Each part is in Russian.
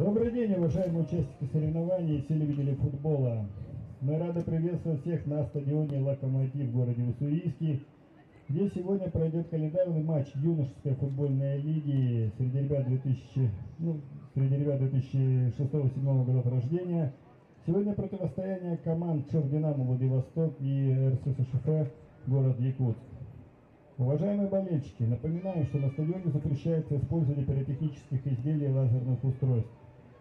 Добрый день, уважаемые участники соревнований и все любители футбола. Мы рады приветствовать всех на стадионе «Локомотив» в городе Уссурийске, где сегодня пройдет календарный матч юношеской футбольной лиги среди ребят 2006-2007 годов рождения. Сегодня противостояние команд «Чор-Динамо» Владивосток и РССШФ город Якутск. Уважаемые болельщики, напоминаем, что на стадионе запрещается использование пиротехнических изделий и лазерных устройств.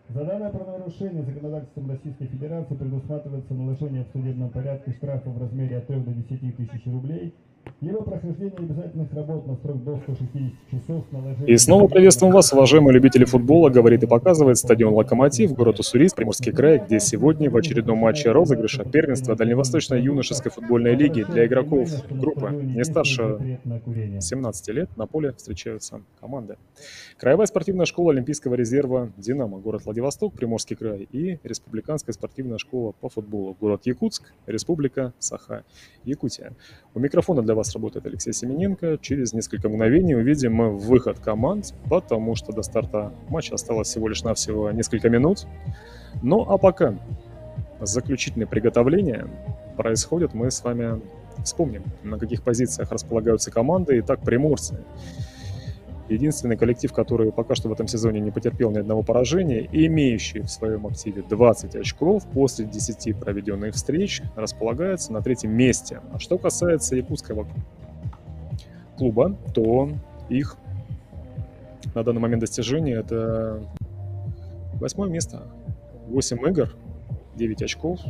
За данное правонарушение законодательством Российской Федерации предусматривается наложение в судебном порядке штрафа в размере от 3 до 10 тысяч рублей, либо прохождение обязательных работ на срок до 160 часов с наложением... И снова приветствуем вас, уважаемые любители футбола, говорит и показывает стадион «Локомотив», город Уссурийск, Приморский край, где сегодня в очередном матче розыгрыша первенства Дальневосточной юношеской футбольной лиги для игроков группы не старше 17 лет на поле встречаются команды. Краевая спортивная школа Олимпийского резерва «Динамо», город Владивосток, Приморский край, и Республиканская спортивная школа по футболу, город Якутск, Республика Саха, Якутия. У микрофона для вас работает Алексей Семененко. Через несколько мгновений увидим мы выход команд, потому что до старта матча осталось всего лишь навсего несколько минут. Ну а пока заключительные приготовления происходят, мы с вами вспомним, на каких позициях располагаются команды. Итак, приморцы. Единственный коллектив, который пока что в этом сезоне не потерпел ни одного поражения, имеющий в своем активе 20 очков после 10 проведенных встреч, располагается на 3-м месте. А что касается якутского клуба, то их на данный момент достижения — это 8-е место. 8 игр, 9 очков.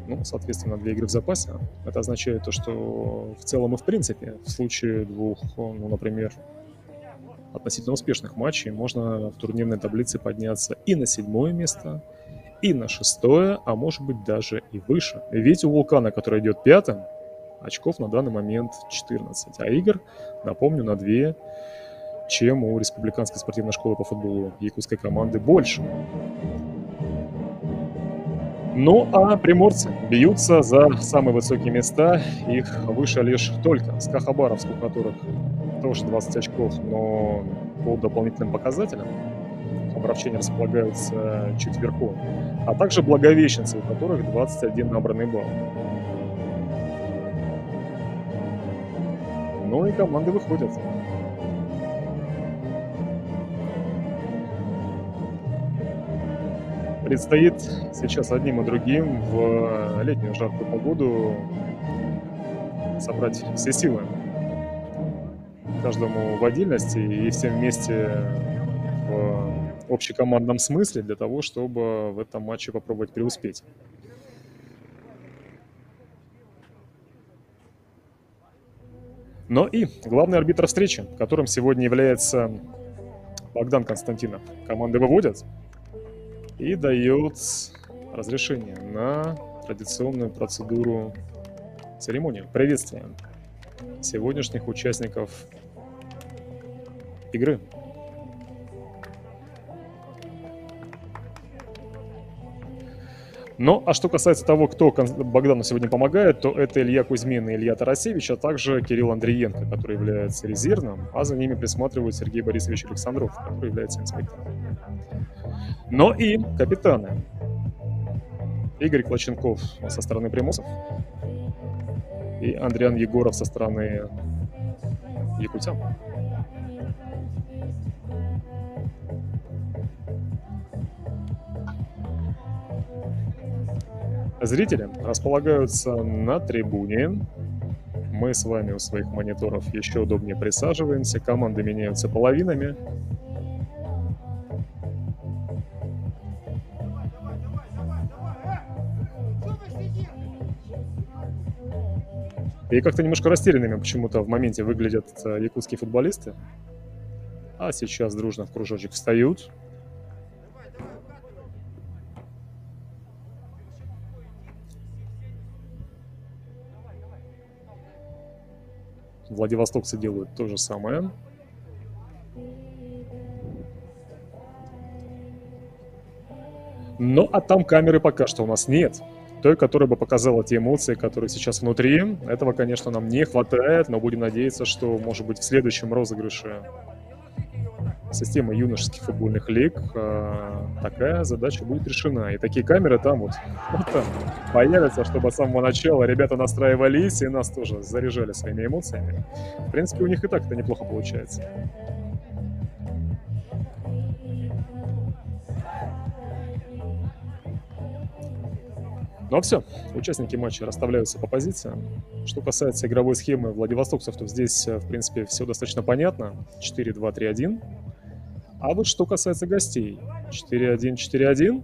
Ну, соответственно, 2 игры в запасе. Это означает то, что в целом и в принципе в случае двух, например, относительно успешных матчей можно в турнирной таблице подняться и на 7-е место, и на 6-е, а может быть даже и выше. Ведь у «Вулкана», который идет 5-м, очков на данный момент 14, а игр, напомню, на 2, чем у Республиканской спортивной школы по футболу якутской команды больше. Ну а приморцы бьются за самые высокие места, их выше лишь только СКА-Хабаровск, у которых тоже 20 очков, но по дополнительным показателям хабаровчане располагаются чуть вверху, а также Благовещенцы, у которых 21 набранный балл. Ну и команды выходят. Предстоит сейчас одним и другим в летнюю жаркую погоду собрать все силы. Каждому в отдельности и всем вместе в общекомандном смысле для того, чтобы в этом матче попробовать преуспеть. Но и главный арбитр встречи, которым сегодня является Богдан Константинов. Команды выводят и дает разрешение на традиционную процедуру церемонию приветствия сегодняшних участников игры. Ну, а что касается того, кто Богдану сегодня помогает, то это Илья Кузьмин и Илья Тарасевич, а также Кирилл Андриенко, который является резервным, а за ними присматривает Сергей Борисович Александров, который является инспектором. Но и капитаны. Игорь Клоченков со стороны приморцев и Андриан Егоров со стороны якутян. Зрители располагаются на трибуне. Мы с вами у своих мониторов еще удобнее присаживаемся. Команды меняются половинами. И как-то немножко растерянными почему-то в моменте выглядят якутские футболисты. А сейчас дружно в кружочек встают. Владивостокцы делают то же самое. Ну, а там камеры пока что у нас нет. Той, которая бы показала те эмоции, которые сейчас внутри. Этого, конечно, нам не хватает, но будем надеяться, что, может быть, в следующем розыгрыше системы юношеских футбольных лиг такая задача будет решена. И такие камеры там вот там появятся, чтобы с самого начала ребята настраивались и нас тоже заряжали своими эмоциями. В принципе, у них и так это неплохо получается. Ну а все, участники матча расставляются по позициям. Что касается игровой схемы владивостокцев, то здесь, в принципе, все достаточно понятно. 4-2-3-1. А вот что касается гостей. 4-1-4-1.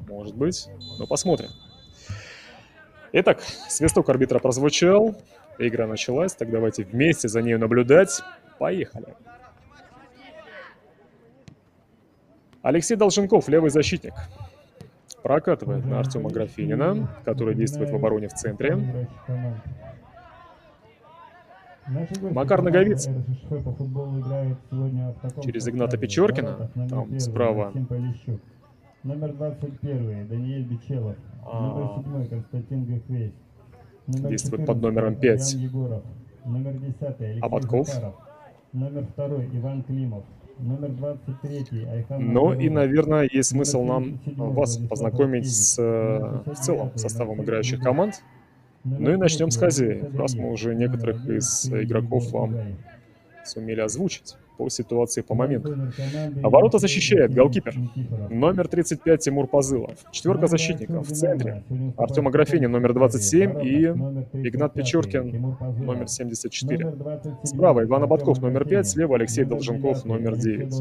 Может быть. Но посмотрим. Итак, свисток арбитра прозвучал. Игра началась. Так давайте вместе за нею наблюдать. Поехали. Алексей Долженков, левый защитник. Прокатывает на Артема Графинина, который действует в обороне в центре. Макар Наговицын через Игната Печоркина. Там справа. Номер 21 Даниэль Бичелов. Номер 7 Константин Гахвейс. Действует под номером 5 Егоров. Номер 10 Алексей Абатков. Захаров. Номер 2 Иван Климов. Номер 23 Айхан. Ну и, наверное, есть смысл нам вас познакомить с в целом составом играющих команд. Ну и начнем с хозяев, раз мы уже некоторых из игроков вам сумели озвучить по ситуации, по моменту. А ворота защищает голкипер. Номер 35 Тимур Пазылов. Четверка защитников в центре. Артем Аграфенин, номер 27, и Игнат Печоркин, номер 74. Справа Иван Абатков, номер 5, слева Алексей Долженков, номер 9.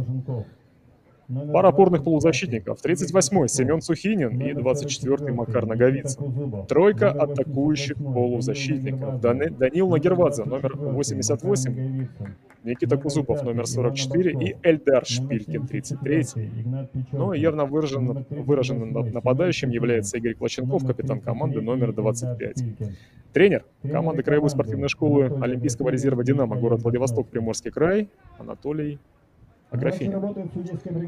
Пара опорных полузащитников. 38-й Семен Сухинин и 24-й Макар Наговицын. Тройка атакующих полузащитников. Данил Нагервадзе, номер 88. Никита Кузупов, номер 44. И Эльдар Шпилькин, 33. Ну и явно выраженным нападающим является Игорь Клоченков, капитан команды, номер 25. Тренер команды Краевой спортивной школы Олимпийского резерва «Динамо», город Владивосток, Приморский край, Анатолий Аграфенин.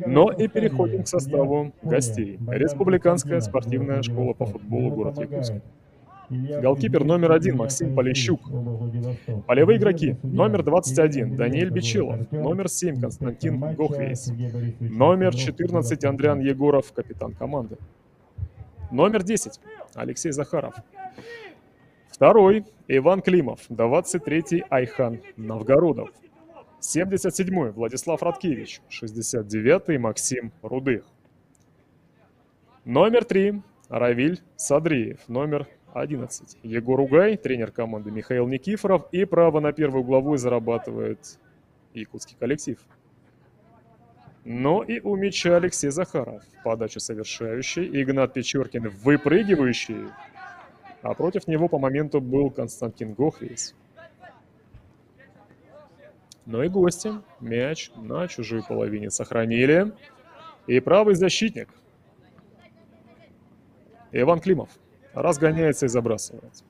Но и переходим к составу гостей. Республиканская спортивная школа по футболу, город Якутск. Голкипер номер 1 Максим Полищук. Полевые игроки. Номер 21 Даниэль Бичелов. Номер 7 Константин Гохвейс. Номер 14 Андриан Егоров, капитан команды. Номер 10 Алексей Захаров. Второй Иван Климов. 23-й Айхан Новгородов. 77-й Владислав Радкевич, 69-й Максим Рудых. Номер 3 Равиль Садриев, номер 11 Егор Угай, тренер команды Михаил Никифоров, и право на первую угловую зарабатывает якутский коллектив. Но и у мяча Алексей Захаров, подача совершающий, Игнат Печоркин выпрыгивающий, а против него по моменту был Константин Гохвейс. Но и гости мяч на чужой половине сохранили. И правый защитник Иван Климов разгоняется и забрасывает.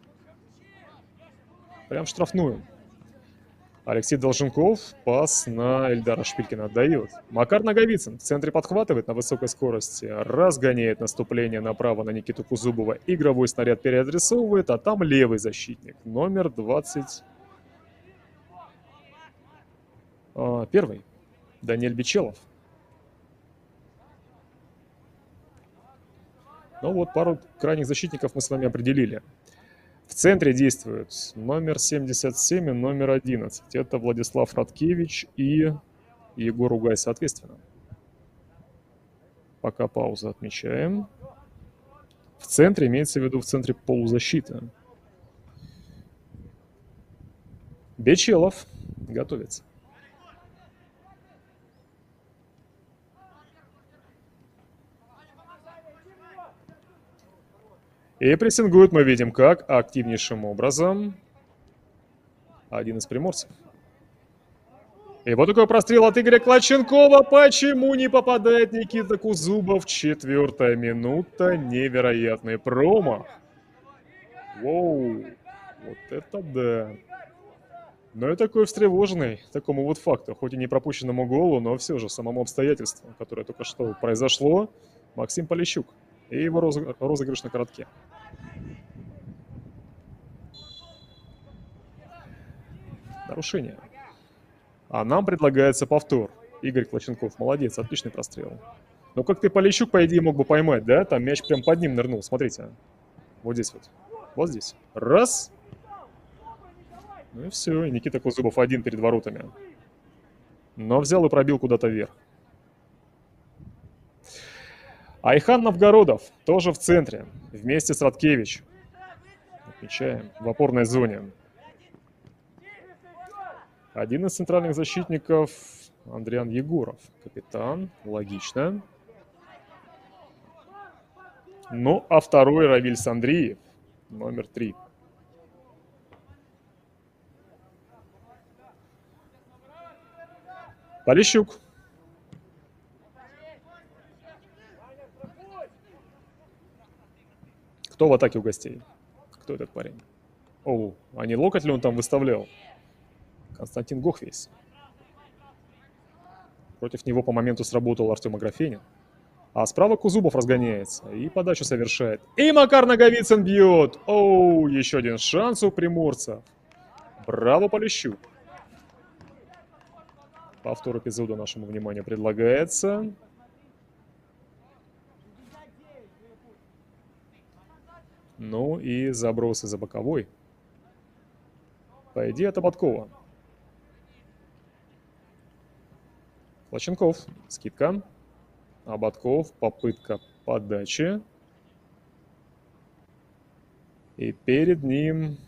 Прям штрафную. Алексей Долженков пас на Эльдара Шпилькина отдает. Макар Наговицын в центре подхватывает на высокой скорости, разгоняет наступление направо на Никиту Кузубова. Игровой снаряд переадресовывает, а там левый защитник, номер 20. Первый Даниэль Бичелов. Ну вот, пару крайних защитников мы с вами определили. В центре действуют номер 77 и номер 11. Это Владислав Радкевич и Егор Угай, соответственно. Пока паузу отмечаем. В центре, имеется в виду в центре полузащиты. Бичелов готовится. И прессингует мы видим как активнейшим образом один из приморцев. И вот такой прострел от Игоря Клоченкова. Почему не попадает Никита Кузубов? 4-я минута. Невероятный промах. Воу. Вот это да. Но и такой встревоженный такому вот факту. Хоть и не пропущенному голу, но все же самому обстоятельству, которое только что произошло. Максим Полищук. И его розыгрыш на коротке. Нарушение. А нам предлагается повтор. Игорь Клоченков, молодец, отличный прострел. Ну, как ты, Полищук, по идее, мог бы поймать, да? Там мяч прям под ним нырнул, смотрите. Вот здесь вот. Вот здесь. Раз. Ну и все, и Никита Кузубов один перед воротами. Но взял и пробил куда-то вверх. Айхан Новгородов тоже в центре, вместе с Радкевич. Отмечаем, в опорной зоне. Один из центральных защитников Андриан Егоров. Капитан, логично. Ну, а второй Равиль Сандриев, номер 3. Полищук. Кто в атаке у гостей? Кто этот парень? О, а не локоть ли он там выставлял? Константин Гохвейс. Против него по моменту сработал Артем Аграфенин. А справа Кузубов разгоняется и подачу совершает. И Макар Наговицын бьет. Оу, еще один шанс у приморцев. Браво, Полищук. Повтор эпизода нашему вниманию предлагается. Ну и забросы за боковой. По идее, это Боткова. Клоченков. Скидка. А Ботков. Попытка подачи. И перед ним...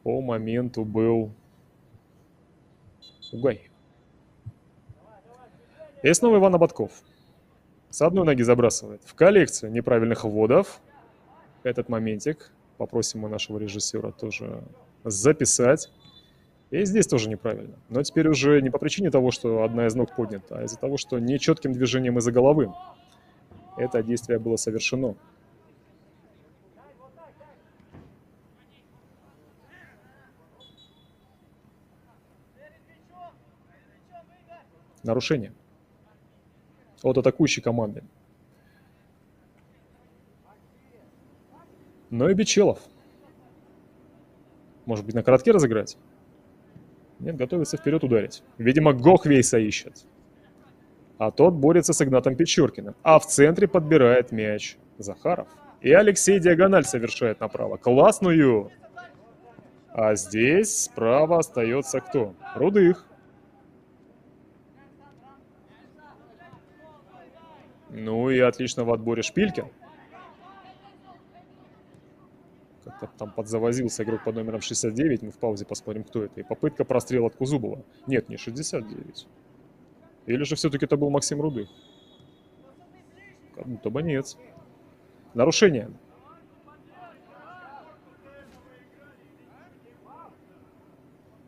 По моменту был Угай. И снова Иван Ботков. С одной ноги забрасывает. В коллекцию неправильных вводов. Этот моментик попросим мы нашего режиссера тоже записать. И здесь тоже неправильно. Но теперь уже не по причине того, что одна из ног поднята, а из-за того, что нечетким движением из-за головы это действие было совершено. Нарушение от атакующей команды. Но и Бичелов. Может быть, на коротке разыграть? Нет, готовится вперед ударить. Видимо, Гохвейса ищет. А тот борется с Игнатом Печоркиным. А в центре подбирает мяч Захаров. И Алексей диагональ совершает направо. Классную! А здесь справа остается кто? Рудых. Ну и отлично в отборе Шпилькин. Как-то там подзавозился игрок под номером 69. Мы в паузе посмотрим, кто это. И попытка прострела от Кузубова. Нет, не 69. Или же все-таки это был Максим Рудых? Как будто бы нет. Нарушение.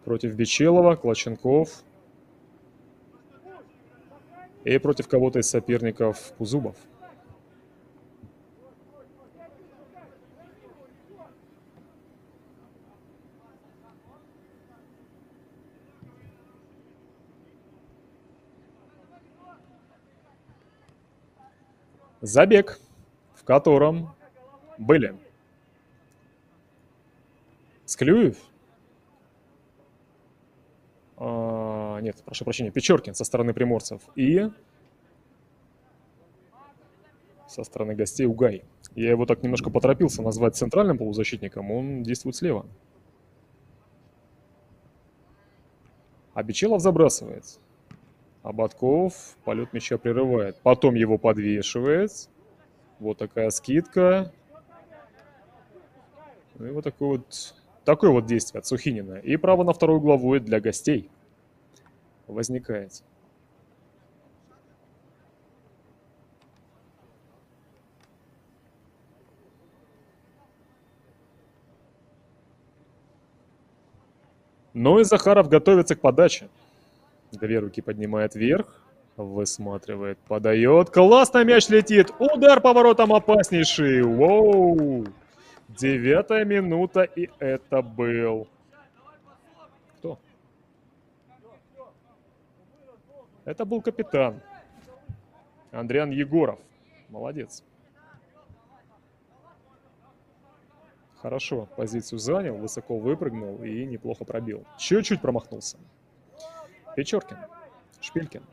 Против Бичелова, Клоченков. И против кого-то из соперников Кузубов. Забег, в котором были Склюев, нет, прошу прощения, Печоркин со стороны приморцев и со стороны гостей Угай. Я его так немножко поторопился назвать центральным полузащитником, он действует слева. А Бичелов забрасывает. А Ботков полет мяча прерывает. Потом его подвешивает. Вот такая скидка. Ну и вот такое вот действие от Сухинина. И право на вторую угловую для гостей возникает. Ну и Захаров готовится к подаче. Две руки поднимает вверх. Высматривает, подает. Классно мяч летит. Удар поворотом опаснейший. Воу. 9-я минута, и это был... Кто? Это был капитан. Андриан Егоров. Молодец. Хорошо позицию занял, высоко выпрыгнул и неплохо пробил. Чуть-чуть промахнулся. Печоркин. Шпилькин.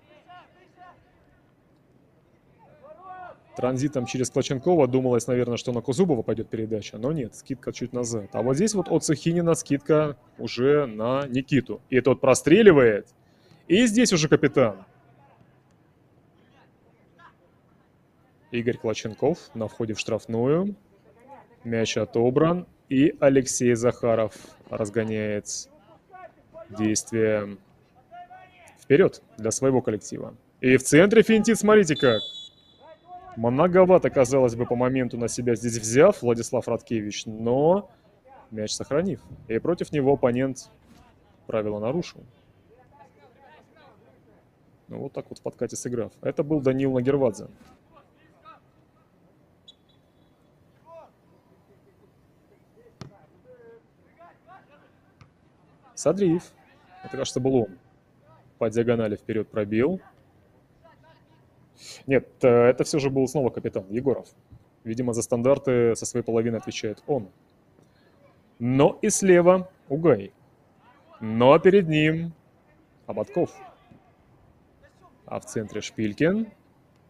Транзитом через Клоченкова думалось, наверное, что на Кузубова пойдет передача, но нет, скидка чуть назад. А вот здесь вот от Сухинина скидка уже на Никиту. И тот простреливает. И здесь уже капитан. Игорь Клоченков на входе в штрафную. Мяч отобран. И Алексей Захаров разгоняет действие вперед для своего коллектива. И в центре финтит, смотрите как. Многовато, казалось бы, по моменту на себя здесь взяв Владислав Радкевич, но мяч сохранив. И против него оппонент правила нарушил. Ну вот так вот в подкате сыграв. Это был Даниил Нагервадзе. Садриев. Это, кажется, был он. По диагонали вперед пробил. Нет, это все же был снова капитан Егоров. Видимо, за стандарты со своей половины отвечает он. Но и слева Угай. Но перед ним Ободков. А в центре Шпилькин.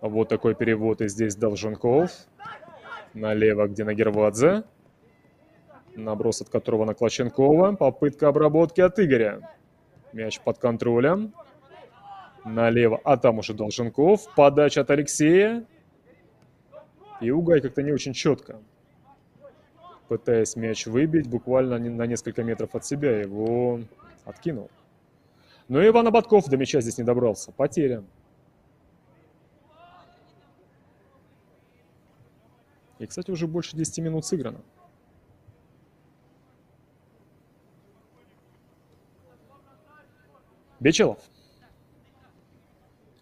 Вот такой перевод, и здесь Долженков. Налево, где Нагервадзе. Наброс от которого на Клоченкова. Попытка обработки от Игоря. Мяч под контролем. Налево, а там уже Долженков. Подача от Алексея. И Угай как-то не очень четко. Пытаясь мяч выбить, буквально на несколько метров от себя его откинул. Но Иван Ободков до мяча здесь не добрался. Потеря. И, кстати, уже больше 10 минут сыграно. Бечелов.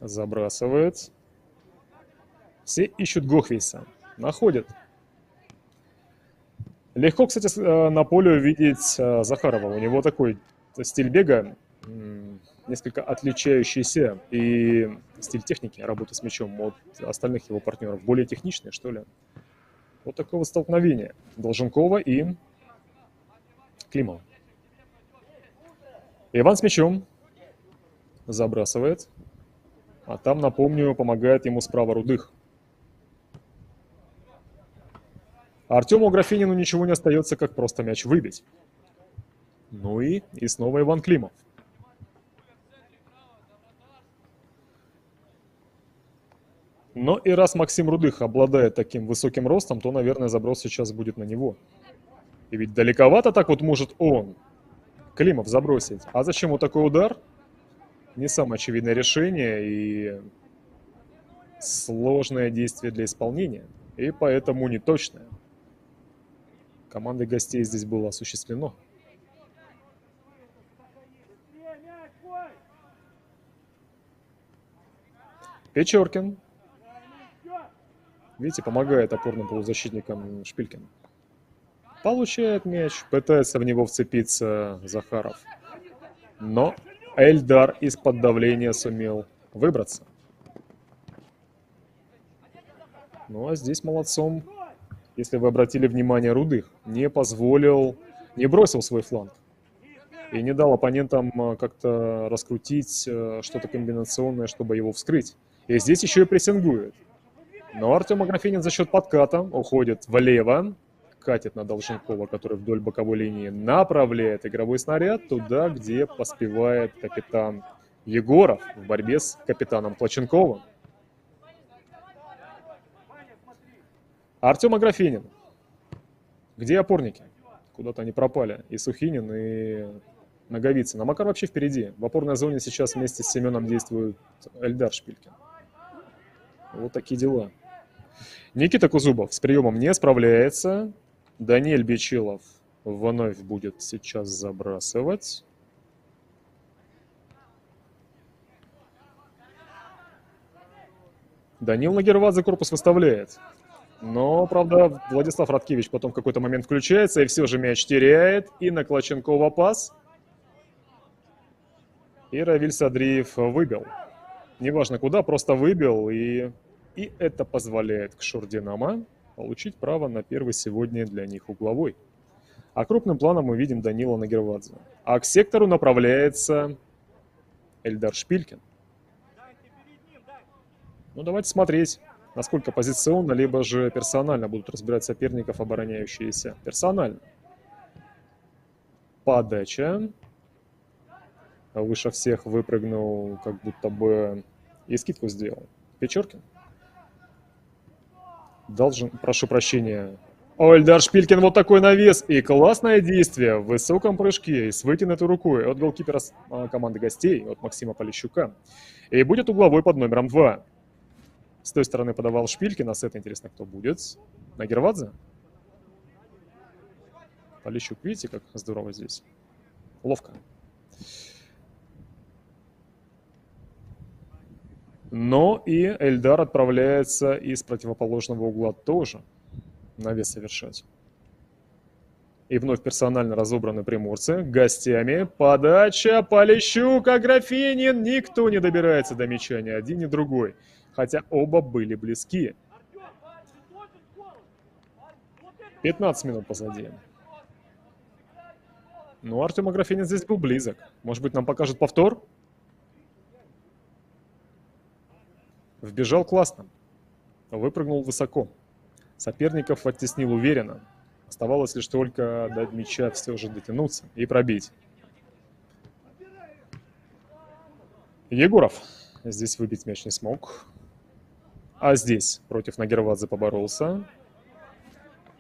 Забрасывает. Все ищут Гохвейса. Находят. Легко, кстати, на поле увидеть Захарова. У него такой стиль бега, несколько отличающийся. И стиль техники работы с мячом от остальных его партнеров. Более техничный, что ли. Вот такое вот столкновение Долженкова и Климова. Иван с мячом. Забрасывает. А там, напомню, помогает ему справа Рудых. Артему Аграфенину ничего не остается, как просто мяч выбить. Ну и снова Иван Климов. Но и раз Максим Рудых обладает таким высоким ростом, то, наверное, заброс сейчас будет на него. И ведь далековато так вот может он, Климов, забросить. А зачем вот такой удар? Не самое очевидное решение и сложное действие для исполнения. И поэтому неточное. Командой гостей здесь было осуществлено. Печоркин. Видите, помогает опорным полузащитникам Шпилькин. Получает мяч, пытается в него вцепиться Захаров. Но Эльдар из-под давления сумел выбраться. Ну а здесь молодцом, если вы обратили внимание, Рудых не позволил, не бросил свой фланг. И не дал оппонентам как-то раскрутить что-то комбинационное, чтобы его вскрыть. И здесь еще и прессингует. Но Артем Аграфенин за счет подката уходит влево. Катит на Долженкова, который вдоль боковой линии направляет игровой снаряд туда, где поспевает капитан Егоров в борьбе с капитаном Клоченковым. Артем Аграфенин. Где опорники? Куда-то они пропали. И Сухинин, и Наговицын. А Макар вообще впереди. В опорной зоне сейчас вместе с Семеном действует Эльдар Шпилькин. Вот такие дела. Никита Кузубов с приемом не справляется. Даниэль Бечилов вновь будет сейчас забрасывать. Данил Нагервадзе корпус выставляет. Но, правда, Владислав Радкевич потом в какой-то момент включается и все же мяч теряет. И на Клоченкова пас. И Равиль Садриев выбил. Неважно куда, просто выбил. И это позволяет Кшор Динамо получить право на первый сегодня для них угловой. А крупным планом мы видим Данила Нагервадзе. А к сектору направляется Эльдар Шпилькин. Ну, давайте смотреть, насколько позиционно, либо же персонально будут разбирать соперников, обороняющиеся. Персонально. Подача. Выше всех выпрыгнул, как будто бы и скидку сделал. Печоркин. Прошу прощения. О, Эльдар Шпилькин, вот такой навес. И классное действие в высоком прыжке и с вытянутой рукой от голкипера команды гостей, от Максима Полищука. И будет угловой под номером 2. С той стороны подавал Шпилькин, а с этой интересно, кто будет. Нагервадзе? Полищук, видите, как здорово здесь? Ловко. Но и Эльдар отправляется из противоположного угла тоже навес совершать. И вновь персонально разобраны приморцы. Гостями подача Полищук, Аграфенин. Никто не добирается до мяча, ни один, ни другой. Хотя оба были близки. 15 минут позади. Ну, Артем Аграфенин здесь был близок. Может быть, нам покажут повтор? Вбежал классно. Выпрыгнул высоко. Соперников оттеснил уверенно. Оставалось лишь только до мяча все же дотянуться и пробить. Егоров здесь выбить мяч не смог. А здесь против Нагервадзе поборолся.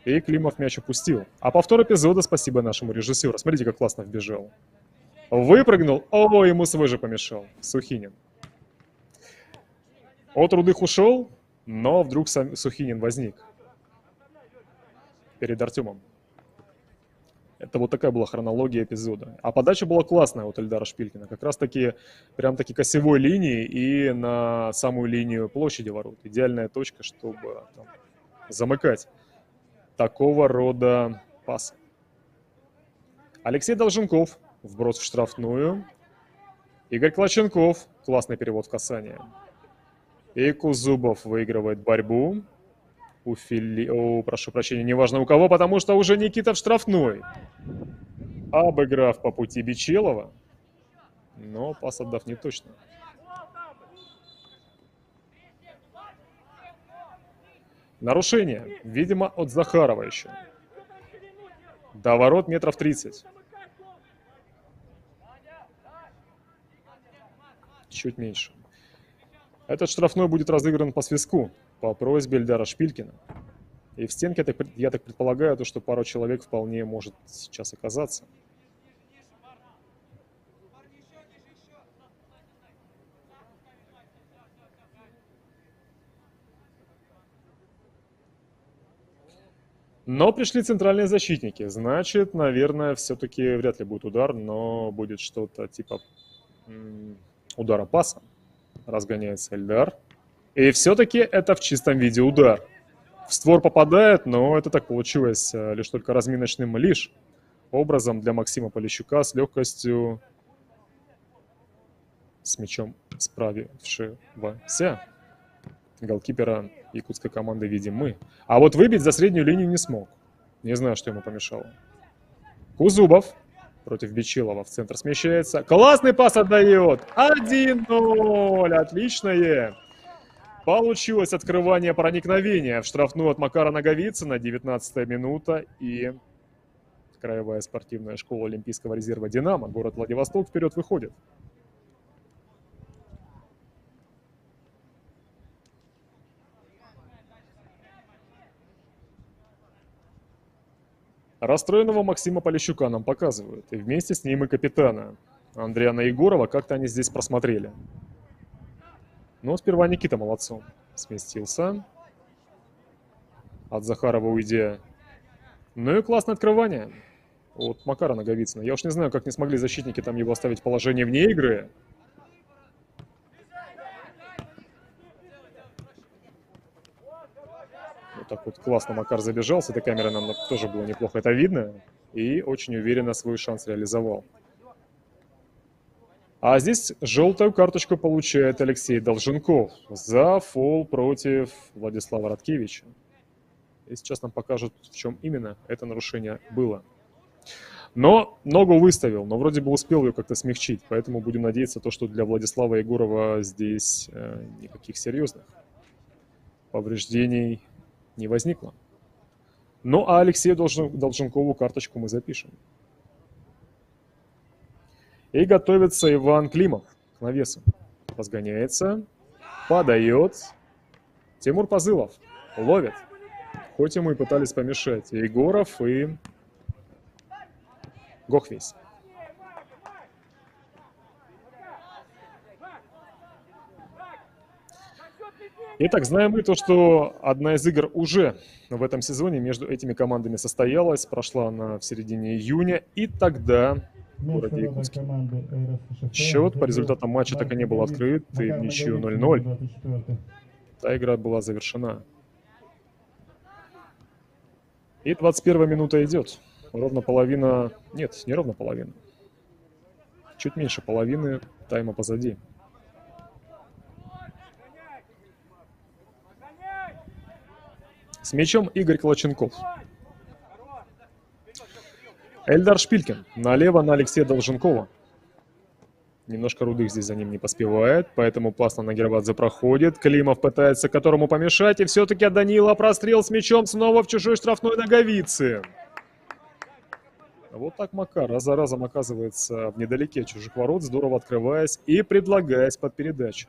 И Климов мяч упустил. А повтор эпизода спасибо нашему режиссеру. Смотрите, как классно вбежал. Выпрыгнул. О, ему свой же помешал. Сухинин. От Рудых ушел, но вдруг Сухинин возник перед Артемом. Это вот такая была хронология эпизода. А подача была классная от Эльдара Шпилькина. Как раз таки, прям-таки к осевой линии и на самую линию площади ворот. Идеальная точка, чтобы там замыкать такого рода пасы. Алексей Долженков. Вброс в штрафную. Игорь Клоченков. Классный перевод в касание. И Кузубов выигрывает борьбу. Прошу прощения, неважно у кого, потому что уже Никита в штрафной. Обыграв по пути Бичелова, но пас отдав не точно. Нарушение, видимо, от Захарова еще. До ворот метров 30. Чуть меньше. Этот штрафной будет разыгран по свистку, по просьбе Эльдара Шпилькина. И в стенке, я так предполагаю, то, что пару человек вполне может сейчас оказаться. Но пришли центральные защитники. Значит, наверное, все-таки вряд ли будет удар, но будет что-то типа удара паса. Разгоняется Эльдар. И все-таки это в чистом виде удар. В створ попадает, но это так получилось лишь только разминочным образом для Максима Полищука с легкостью, с мячом справившегося голкипера якутской команды видим мы. А вот выбить за среднюю линию не смог. Не знаю, что ему помешало. Кузубов против Бичилова в центр смещается. Классный пас отдает. 1-0. Отличное. Получилось открывание проникновения в штрафную от Макара Наговицына. 19-я минута. И краевая спортивная школа Олимпийского резерва «Динамо», город Владивосток, вперед выходит. Расстроенного Максима Полищука нам показывают. И вместе с ним и капитана Андриана Егорова. Как-то они здесь просмотрели. Но сперва Никита молодцом сместился. От Захарова уйдя. Ну и классное открывание от Макара Наговицына. Я уж не знаю, как не смогли защитники там его оставить в положении вне игры. Вот так вот классно Макар забежал. С этой камеры нам тоже было неплохо это видно. И очень уверенно свой шанс реализовал. А здесь желтую карточку получает Алексей Долженков за фол против Владислава Радкевича. И сейчас нам покажут, в чем именно это нарушение было. Но ногу выставил, но вроде бы успел ее как-то смягчить. Поэтому будем надеяться, что для Владислава Егорова здесь никаких серьезных повреждений не возникло. Ну, а Алексею Долженкову карточку мы запишем. И готовится Иван Климов к навесу. Разгоняется, подает. Тимур Позылов ловит. Хоть ему и пытались помешать и Егоров, и Гохвейс. Итак, знаем мы то, что одна из игр уже в этом сезоне между этими командами состоялась. Прошла она в середине июня. И тогда в городе Якутске счет по результатам матча так и не был открыт. И в ничью 0-0. Та игра была завершена. И 21-я минута идет. Ровно половина... Нет, не ровно половина. Чуть меньше половины тайма позади. С мячом Игорь Клоченков. Эльдар Шпилькин. Налево на Алексея Долженкова. Немножко Рудых здесь за ним не поспевает, поэтому пас на Нагервадзе проходит. Климов пытается которому помешать, и все-таки от Данила прострел с мячом снова в чужой штрафной Наговицы. Вот так Макар раз за разом оказывается в недалеке чужих ворот, здорово открываясь и предлагаясь под передачу.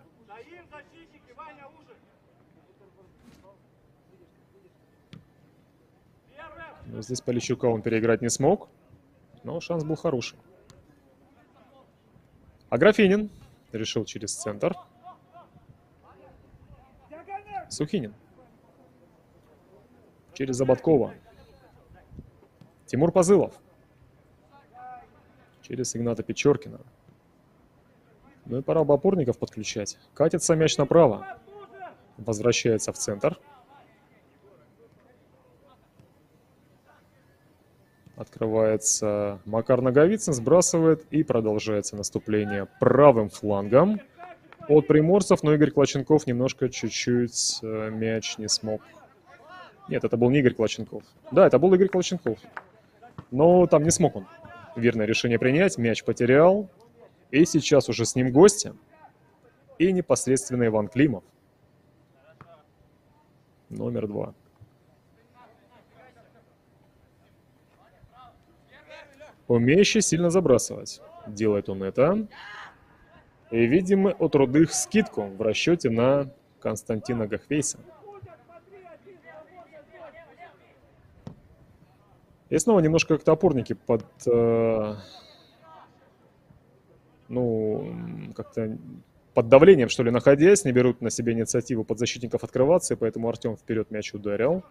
Но здесь Полищука он переиграть не смог, но шанс был хороший. Аграфенин решил через центр. Сухинин. Через Заботкова. Тимур Позылов. Через Игната Печоркина. Ну и пора бы опорников подключать. Катится мяч направо. Возвращается в центр. Открывается Макар Наговицын, сбрасывает и продолжается наступление правым флангом от приморцев, но Игорь Клоченков немножко чуть-чуть мяч не смог. Нет, это был не Игорь Клоченков. Да, это был Игорь Клоченков. Но там не смог он верное решение принять, мяч потерял. И сейчас уже с ним гости и непосредственно Иван Климов. Номер 2. Умеющий сильно забрасывать. Делает он это. И видим мы от Рудых скидку в расчете на Константина Гохвейса. И снова немножко как-то опорники под... как-то под давлением, что ли, находясь, не берут на себя инициативу под защитников открываться, и поэтому Артем вперед мяч ударил.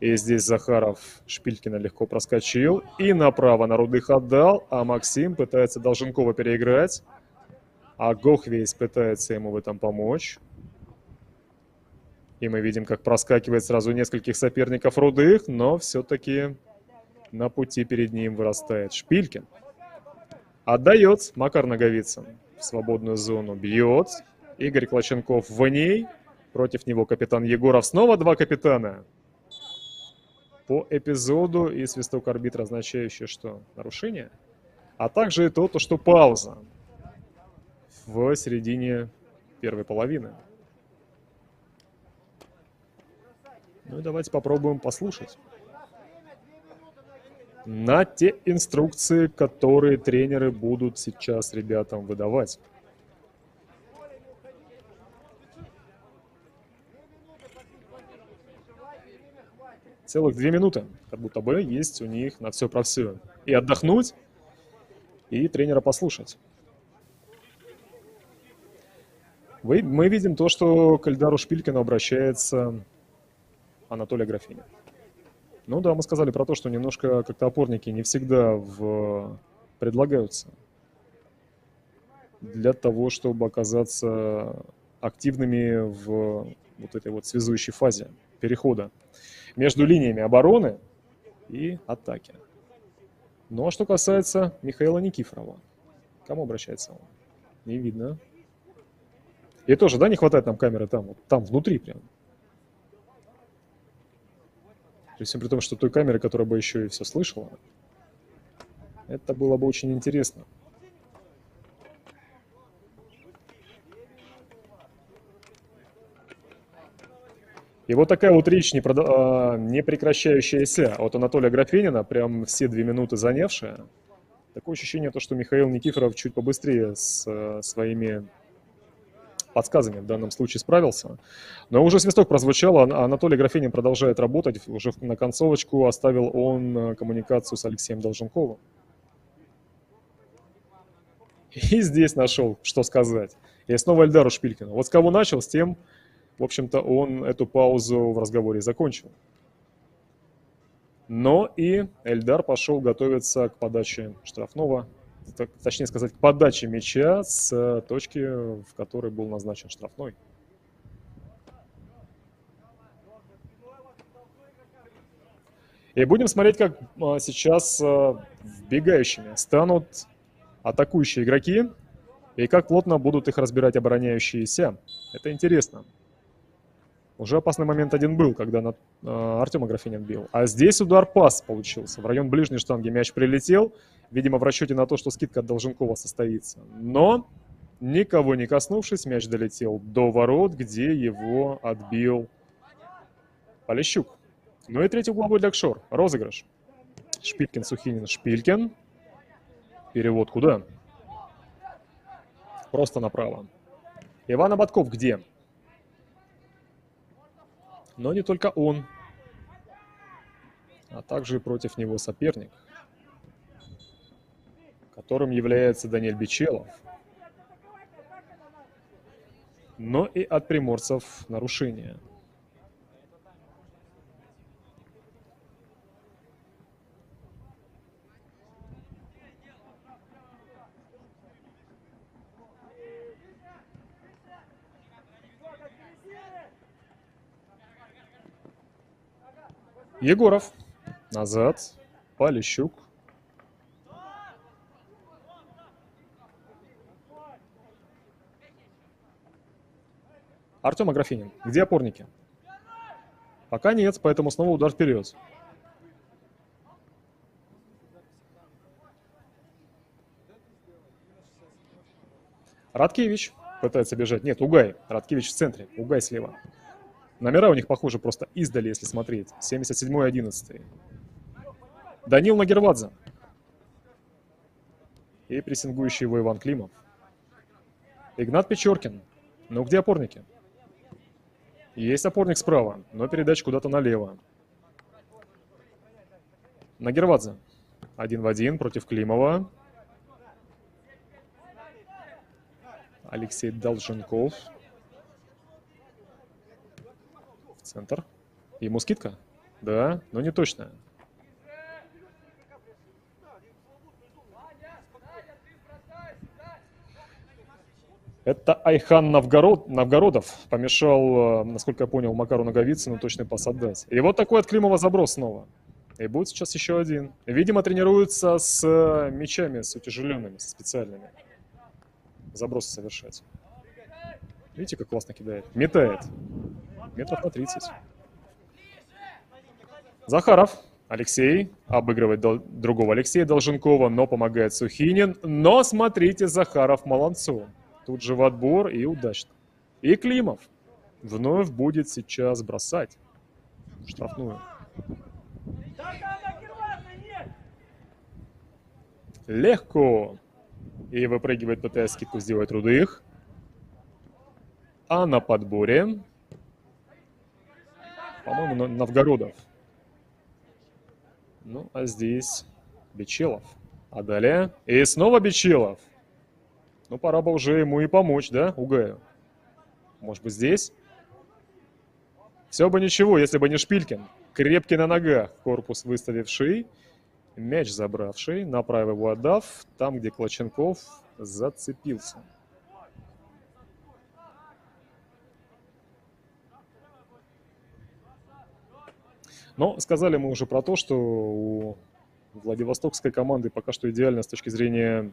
И здесь Захаров Шпилькина легко проскочил. И направо на Рудых отдал. А Максим пытается Долженкова переиграть. А Гохвейс пытается ему в этом помочь. И мы видим, как проскакивает сразу нескольких соперников Рудых. Но все-таки на пути перед ним вырастает Шпилькин. Отдает Макар Наговицын в свободную зону. Бьет. Игорь Клоченков в ней. Против него капитан Егоров. Снова два капитана. По эпизоду и свисток арбитра, означающий, что нарушение, а также и то, что пауза в середине первой половины. Ну и давайте попробуем послушать на те инструкции, которые тренеры будут сейчас ребятам выдавать. Целых 2 минуты, как будто бы, есть у них на все про все. И отдохнуть, и тренера послушать. Мы видим то, что к Эльдару Шпилькину обращается Анатолий Аграфенин. Ну да, мы сказали про то, что немножко как-то опорники не всегда предлагаются для того, чтобы оказаться активными в вот этой вот связующей фазе перехода между линиями обороны и атаки. Ну а что касается Михаила Никифорова, кому обращается он? Не видно. И тоже, да, не хватает нам камеры там, вот там внутри прям. То есть при том, что той камеры, которая бы еще и все слышала, Это было бы очень интересно. И вот такая вот речь, не прекращающаяся от Анатолия Графенина, прям все 2 минуты занявшая. Такое ощущение, что Михаил Никифоров чуть побыстрее с своими подсказами в данном случае справился. Но уже свисток прозвучал, а Анатолий Графенин продолжает работать. Уже на концовочку оставил он коммуникацию с Алексеем Долженковым. И здесь нашел, что сказать. И снова Эльдару Шпилькину. Вот с кого начал, с тем, в общем-то, он эту паузу в разговоре закончил. Но и Эльдар пошел готовиться к подаче штрафного, точнее сказать, к подаче мяча с точки, в которой был назначен штрафной. И будем смотреть, как сейчас вбегающими станут атакующие игроки и как плотно будут их разбирать обороняющиеся. Это интересно. Уже опасный момент один был, когда Артем Аграфенин бил. А здесь удар-пас получился. В район ближней штанги мяч прилетел. Видимо, в расчете на то, что скидка от Долженкова состоится. Но, никого не коснувшись, мяч долетел до ворот, где его отбил Полищук. Ну и третий угловой для Кшор. Розыгрыш. Шпилькин, Сухинин, Шпилькин. Перевод куда? Просто направо. Иван Ободков где? Но не только он, а также и против него соперник, которым является Даниэль Бичелов. Но и от приморцев нарушение. Егоров. Назад. Полищук. Артем Аграфенин. Где опорники? Пока нет, поэтому снова удар вперед. Радкевич пытается бежать. Нет, Угай. Радкевич в центре. Угай слева. Номера у них похожи просто издали, если смотреть. 77-й, 11-й. Данил Нагервадзе. И прессингующий его Иван Климов. Игнат Печоркин. Ну где опорники? Есть опорник справа, но передача куда-то налево. Нагервадзе. 1 в 1 против Климова. Алексей Долженков. В центр. Ему скидка? Да, но не точно. Это Айхан Новгородов помешал, насколько я понял, Макару Наговицыну точный пас отдать. И вот такой от Климова заброс снова. И будет сейчас еще один. Видимо, тренируется с мячами, с утяжеленными, с специальными. Забросы совершать. Видите, как классно кидает? Метает. Метров на 30. Захаров. Алексей обыгрывает другого Алексея Долженкова, но помогает Сухинин. Но смотрите, Захаров молодцом. Тут же в отбор и удачно. И Климов вновь будет сейчас бросать штрафную. Легко. И выпрыгивает, пытаясь скидку сделать Рудых. А на подборе, по-моему, Новгородов. Ну, а здесь Бичелов. А далее и снова Бичелов. Ну, пора бы уже ему и помочь, да, Угаю? Может быть, здесь? Все бы ничего, если бы не Шпилькин. Крепкий на ногах, корпус выставивший, мяч забравший, направо его отдав, там, где Клоченков зацепился. Но сказали мы уже про то, что у Владивостокской команды пока что идеально с точки зрения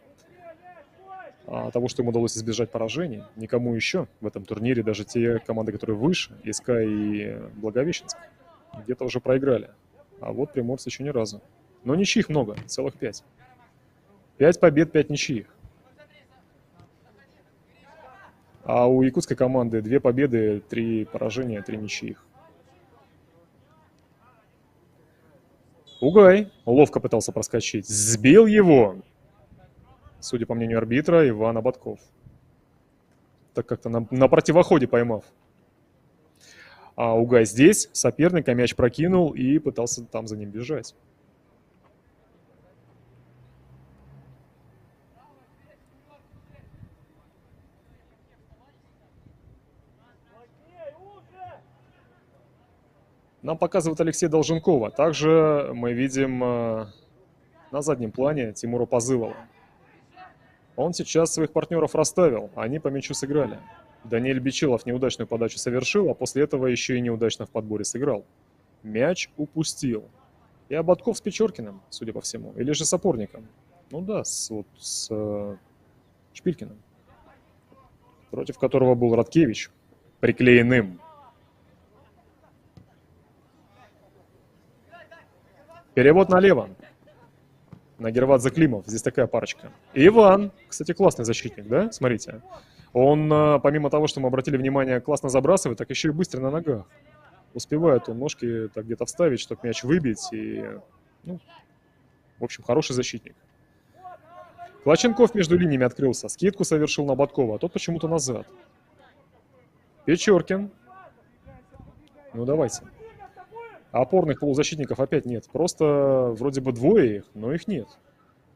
того, что им удалось избежать поражений. Никому еще в этом турнире, даже те команды, которые выше, СК и Благовещенск, где-то уже проиграли. А вот приморцы еще ни разу. Но ничьих много, целых 5. 5 побед, 5 ничьих. А у якутской команды 2 победы, 3 поражения, 3 ничьих. Угай ловко пытался проскочить. Сбил его, судя по мнению арбитра, Иван Ободков. Так как-то на противоходе поймав. А Угай здесь, соперник, а мяч прокинул и пытался там за ним бежать. Нам показывает Алексея Долженкова. Также мы видим на заднем плане Тимура Позылова. Он сейчас своих партнеров расставил, они по мячу сыграли. Даниэль Бичилов неудачную подачу совершил, а после этого еще и неудачно в подборе сыграл. Мяч упустил. И Ободков с Печоркиным, судя по всему. Или же с опорником. Ну да, с Шпилькиным. Против которого был Радкевич. Приклеенным. Перевод налево. Нагервадзе Климов. Здесь такая парочка. Иван. Кстати, классный защитник, да? Смотрите. Он, помимо того, что мы обратили внимание, классно забрасывает, так еще и быстро на ногах. Успевает он ножки так где-то вставить, чтобы мяч выбить. И, ну, в общем, хороший защитник. Клоченков между линиями открылся. Скидку совершил на Ободкова, а тот почему-то назад. Печоркин. Ну, давайте. Опорных полузащитников опять нет. Просто вроде бы двое их, но их нет.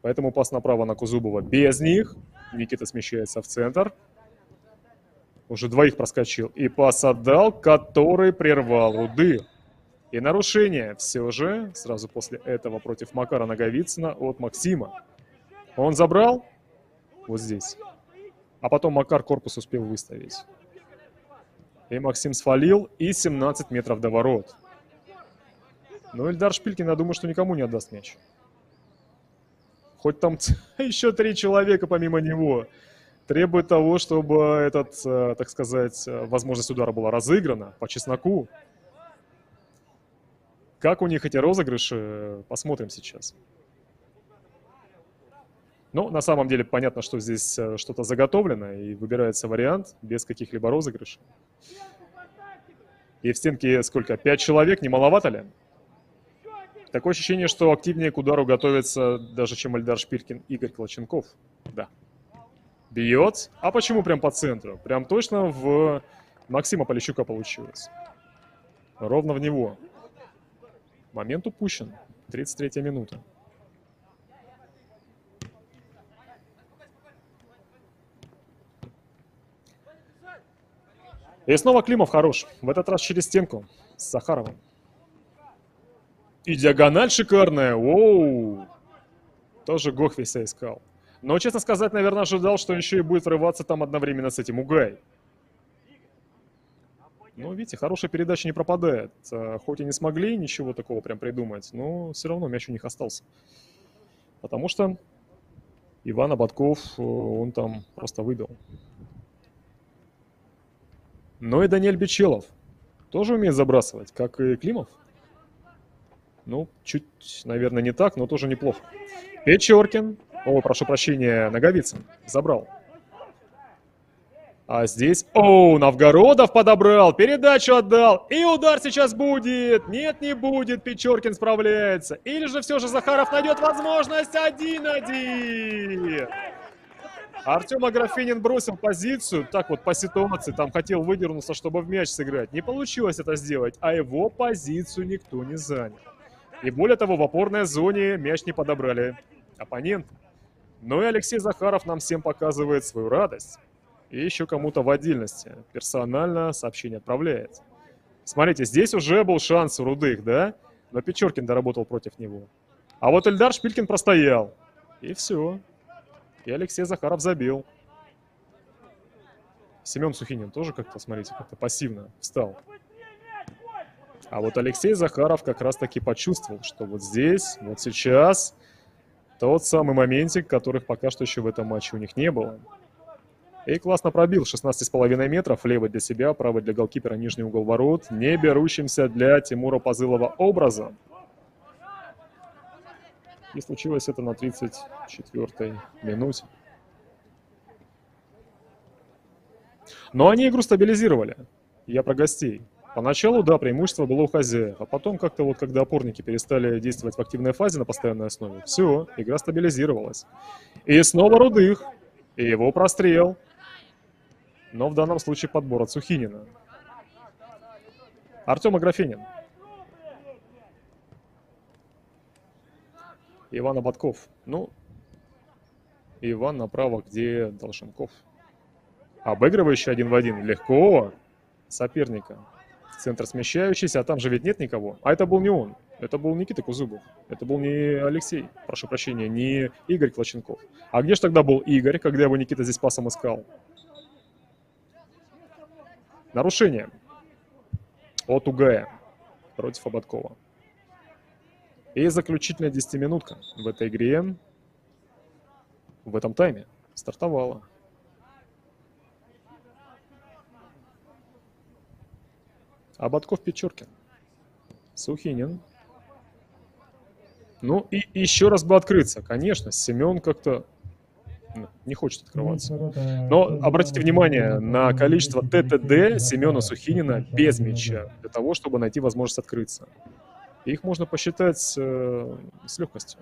Поэтому пас направо на Кузубова без них. Никита смещается в центр. Уже двоих проскочил. И пас отдал, который прервал Руды. И нарушение все же сразу после этого против Макара Наговицына от Максима. Он забрал вот здесь. А потом Макар корпус успел выставить. И Максим свалил. И 17 метров до ворот. Но Эльдар Шпилькин, я думаю, что никому не отдаст мяч. Хоть там еще 3 человека помимо него требует того, чтобы этот, так сказать, возможность удара была разыграна по чесноку. Как у них эти розыгрыши, посмотрим сейчас. Ну, на самом деле понятно, что здесь что-то заготовлено, и выбирается вариант без каких-либо розыгрышей. И в стенке сколько? 5 человек, не маловато ли? Такое ощущение, что активнее к удару готовится даже, чем Эльдар Шпилькин, Игорь Клоченков. Да. Бьет. А почему прям по центру? Прям точно в Максима Полищука получилось. Ровно в него. Момент упущен. 33-я минута. И снова Климов хорош. В этот раз через стенку с Захаровым. И диагональ шикарная. Оу. Тоже Гохвиса искал. Но, честно сказать, наверное, ожидал, что еще и будет врываться там одновременно с этим Угай. Ну, видите, хорошая передача не пропадает. Хоть и не смогли ничего такого прям придумать, но все равно мяч у них остался. Потому что Иван Ободков, он там просто выбил. Ну и Даниэль Бичилов тоже умеет забрасывать, как и Климов. Ну, чуть, наверное, не так, но тоже неплохо. Печоркин. О, прошу прощения, Наговицын. Забрал. А здесь... О, Новгородов подобрал, передачу отдал. И удар сейчас будет. Нет, не будет. Печоркин справляется. Или же все же Захаров найдет возможность 1-1. Артем Аграфенин бросил позицию. Так вот, по ситуации. Там хотел выдернуться, чтобы в мяч сыграть. Не получилось это сделать. А его позицию никто не занял. И более того, в опорной зоне мяч не подобрали оппонент. Ну и Алексей Захаров нам всем показывает свою радость. И еще кому-то в отдельности персонально сообщение отправляет. Смотрите, здесь уже был шанс у Рудых, да? Но Печоркин доработал против него. А вот Эльдар Шпилькин простоял. И все. И Алексей Захаров забил. Семен Сухинин тоже как-то, смотрите, как-то пассивно встал. А вот Алексей Захаров как раз-таки почувствовал, что вот здесь, вот сейчас тот самый моментик, которых пока что еще в этом матче у них не было. И классно пробил. 16,5 метров. Левый для себя, правый для голкипера, нижний угол ворот. Не берущимся для Тимура Позылова образом. И случилось это на 34-й минуте. Но они игру стабилизировали. Я про гостей. Поначалу, да, преимущество было у хозяев, а потом как-то вот, когда опорники перестали действовать в активной фазе на постоянной основе, все, игра стабилизировалась. И снова Рудых, и его прострел. Но в данном случае подбор от Сухинина. Артем Аграфенин. Иван Ободков. Ну, Иван направо, где Долженков. Обыгрывающий 1 в 1. Легко. Соперника. Центр смещающийся, а там же ведь нет никого. А это был не он. Это был Никита Кузубов. Это был не Алексей, прошу прощения, не Игорь Клоченков. А где же тогда был Игорь, когда его Никита здесь пасом искал? Нарушение от Угая против Ободкова. И заключительная 10-минутка в этой игре, в этом тайме, стартовала. Ободков, Печоркин, Сухинин. Ну и еще раз бы открыться. Конечно, Семен как-то не хочет открываться. Но обратите внимание на количество ТТД Семена Сухинина без мяча для того, чтобы найти возможность открыться. Их можно посчитать с легкостью.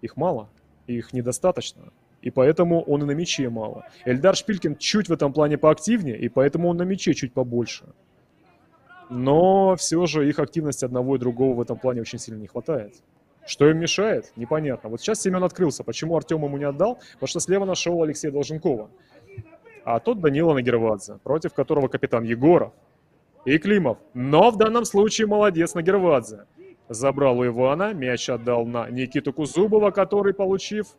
Их мало, их недостаточно. И поэтому он и на мяче мало. Эльдар Шпилькин чуть в этом плане поактивнее, и поэтому он на мяче чуть побольше. Но все же их активности одного и другого в этом плане очень сильно не хватает. Что им мешает? Непонятно. Вот сейчас Семен открылся. Почему Артем ему не отдал? Потому что слева нашел Алексея Долженкова. А тот Данила Нагервадзе, против которого капитан Егоров и Климов. Но в данном случае молодец Нагервадзе. Забрал у Ивана, мяч отдал на Никиту Кузубова, который, получив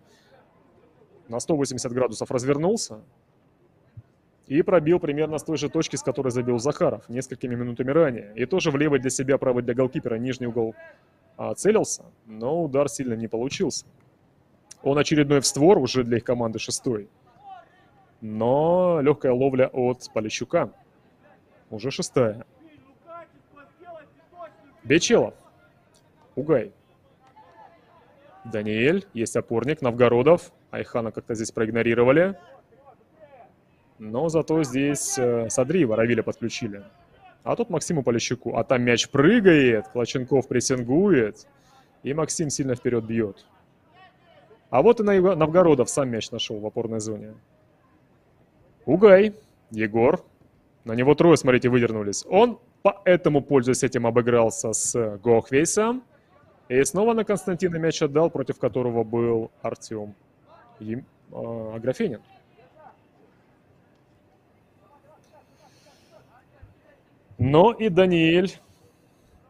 на 180 градусов, развернулся и пробил примерно с той же точки, с которой забил Захаров несколькими минутами ранее. И тоже в левый для себя, правый для голкипера, нижний угол целился, но удар сильно не получился. Он очередной в створ, уже для их команды 6-й. Но легкая ловля от Полищука. Уже 6-я. Бечелов. Угай. Даниэль. Есть опорник. Новгородов. Айхана как-то здесь проигнорировали. Но зато здесь Садриева, Равиля подключили. А тут Максиму Полищуку. А там мяч прыгает. Клоченков прессингует. И Максим сильно вперед бьет. А вот и Новгородов сам мяч нашел в опорной зоне. Угай. Егор. На него трое, смотрите, выдернулись. Он поэтому, пользуясь этим, обыгрался с Гохвейсом. И снова на Константина мяч отдал, против которого был Артем Аграфенин. Но и Даниэль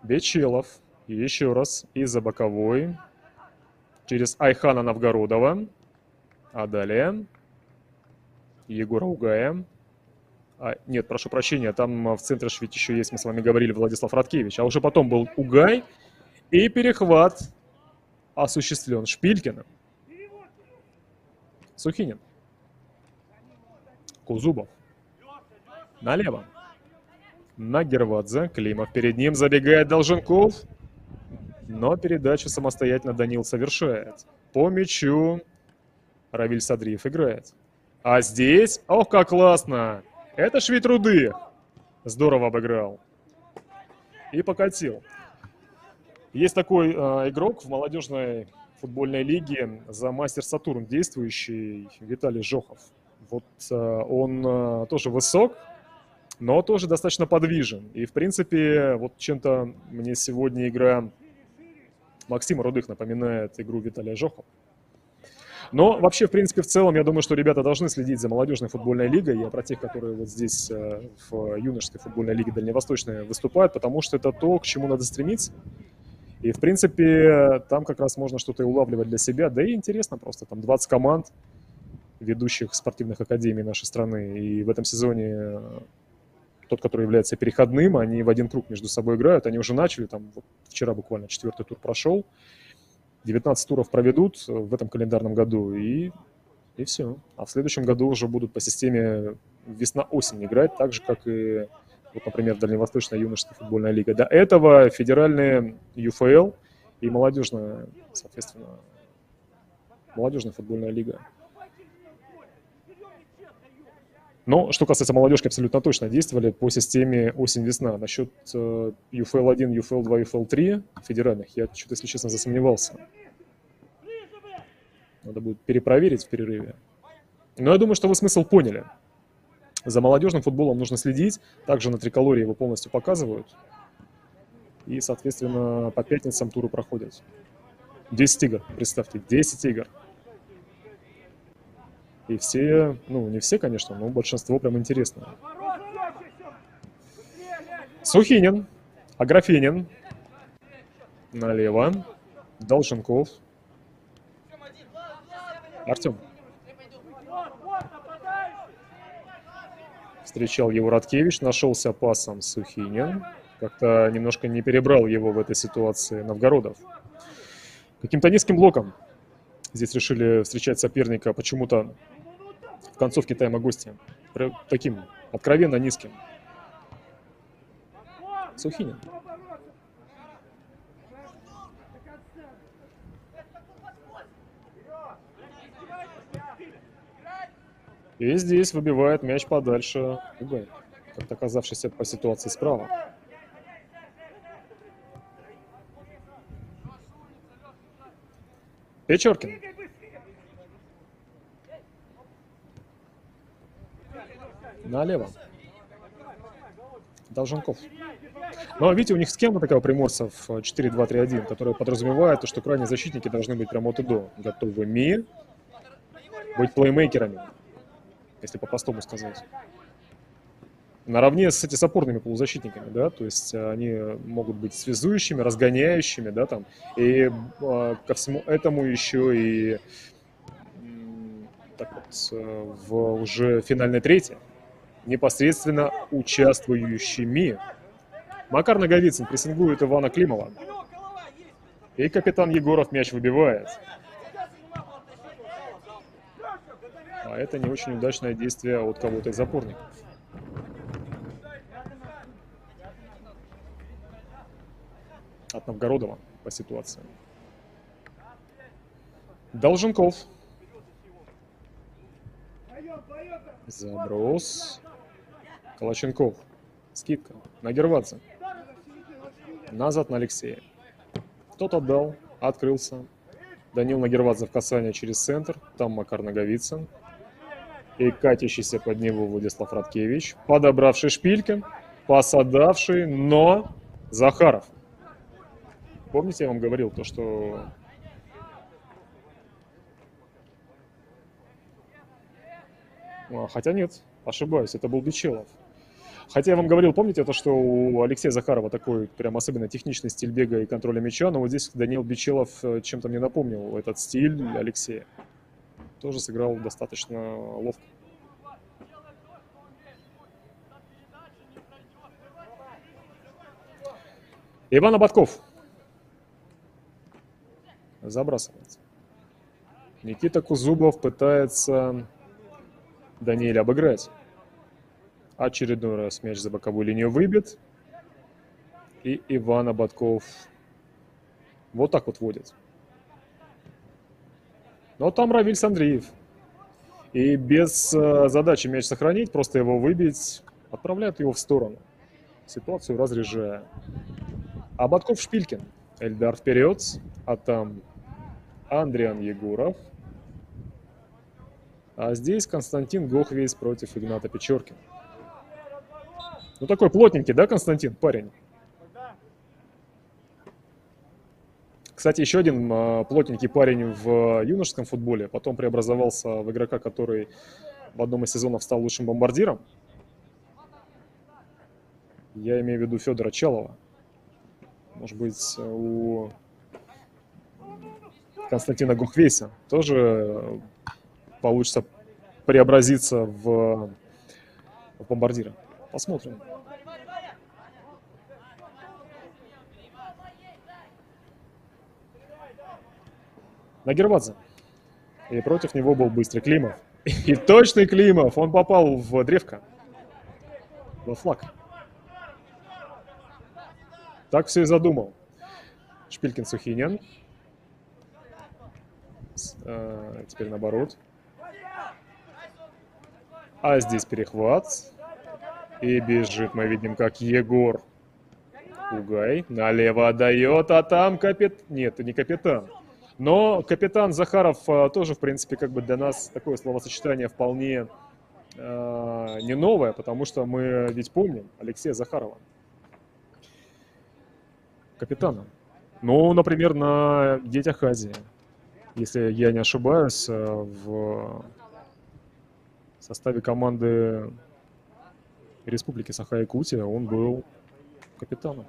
Бечелов. И еще раз из-за боковой. Через Айхана Новгородова. А далее Егора Угая. Нет, прошу прощения, там в центре ведь еще есть, мы с вами говорили, Владислав Радкевич. А уже потом был Угай. И перехват осуществлен Шпилькиным. Сухинин. Кузубов. Налево. Нагервадзе. Климов перед ним. Забегает Долженков. Но передачу самостоятельно Данил совершает. По мячу Равиль Садриев играет. А здесь, ох, как классно! Это ж ведь Рудых. Здорово обыграл. И покатил. Есть такой игрок в молодежной футбольной лиге за Мастер Сатурн действующий, Виталий Жохов. Вот он тоже высок, но тоже достаточно подвижен. И, в принципе, вот чем-то мне сегодня игра Максима Рудых напоминает игру Виталия Жохова. Но вообще, в принципе, в целом, я думаю, что ребята должны следить за молодежной футбольной лигой. Я про тех, которые вот здесь в юношеской футбольной лиге Дальневосточной выступают, потому что это то, к чему надо стремиться. И, в принципе, там как раз можно что-то и улавливать для себя. Да и интересно просто. Там 20 команд ведущих спортивных академий нашей страны. И в этом сезоне тот, который является переходным, они в один круг между собой играют. Они уже начали, там вот вчера буквально 4-й тур прошел. 19 туров проведут в этом календарном году, и все. А в следующем году уже будут по системе весна-осень играть, так же, как и, вот, например, Дальневосточная юношеская футбольная лига. До этого федеральные ЮФЛ и молодежная, соответственно, молодежная футбольная лига. Но что касается молодежки, абсолютно точно действовали по системе осень-весна. Насчет UFL-1, UFL-2, UFL-3 федеральных я что-то, если честно, засомневался. Надо будет перепроверить в перерыве. Но я думаю, что вы смысл поняли. За молодежным футболом нужно следить. Также на триколоре его полностью показывают. И, соответственно, по пятницам туры проходят. 10 игр, представьте, 10 игр. И все, ну, не все, конечно, но большинство прям интересно. Сухинин, Аграфенин. Налево. Долженков. Артем. Встречал его Радкевич, нашелся пасом Сухинин. Как-то немножко не перебрал его в этой ситуации Новгородов. Каким-то низким блоком здесь решили встречать соперника почему-то в концовке тайма гостя. Таким откровенно низким. Сухинин. И здесь выбивает мяч подальше Угай, как-то оказавшийся по ситуации справа. Печоркин. Налево. Долженков. Но видите, у них схема такая у приморцев 4-2-3-1, которая подразумевает, что крайние защитники должны быть прямо от и до готовыми быть плеймейкерами, если по-простому сказать. Наравне с этими опорными полузащитниками, да, то есть они могут быть связующими, разгоняющими, да, там, и ко всему этому еще и так вот, в уже финальной трети непосредственно участвующими. Макар Наговицын прессингует Ивана Климова. И капитан Егоров мяч выбивает. А это не очень удачное действие от кого-то из опорников. От Новгородова по ситуации. Долженков. Заброс. Калаченков. Скидка. На Гервадзе. Назад на Алексея. Тот отдал. Открылся. Данил Нагервадзе в касание через центр. Там Макар Наговицын. И катящийся под него Владислав Радкевич. Подобравший шпильки. Пас отдавший. Но Захаров. Помните, я вам говорил то, что... Хотя нет, ошибаюсь, это был Бичелов. Хотя я вам говорил, помните, то, что у Алексея Захарова такой прям особенно техничный стиль бега и контроля мяча, но вот здесь Даниил Бичелов чем-то мне напомнил этот стиль Алексея. Тоже сыграл достаточно ловко. Иван Ободков. Забрасывается. Никита Кузубов пытается Даниэля обыграть. Очередной раз мяч за боковую линию выбит. И Иван Ободков вот так вот водит. Но там Равиль Андреев. И без задачи мяч сохранить, просто его выбить, отправляют его в сторону. Ситуацию разряжая. Ободков Шпилькин. Эльдар вперед. А там Андриан Егоров. А здесь Константин Гохвейс против Игната Печоркина. Ну, такой плотненький, да, Константин, парень? Кстати, еще один плотненький парень в юношеском футболе. Потом преобразовался в игрока, который в одном из сезонов стал лучшим бомбардиром. Я имею в виду Федора Чалова. Может быть, у Константина Гухвейса тоже получится преобразиться в бомбардира. Посмотрим. Нагервадзе. И против него был быстрый Климов. И точный Климов. Он попал в древко. Во флаг. Так все и задумал. Шпилькин-Сухинин. Теперь наоборот. А здесь перехват. И бежит, мы видим, как Егор Угай налево отдает, а там капитан... Нет, это не капитан. Но капитан Захаров тоже, в принципе, как бы для нас такое словосочетание вполне не новое, потому что мы ведь помним Алексея Захарова, капитана. Ну, например, на «Детях Азии», если я не ошибаюсь, в составе команды Республики Саха-Якутия он был капитаном.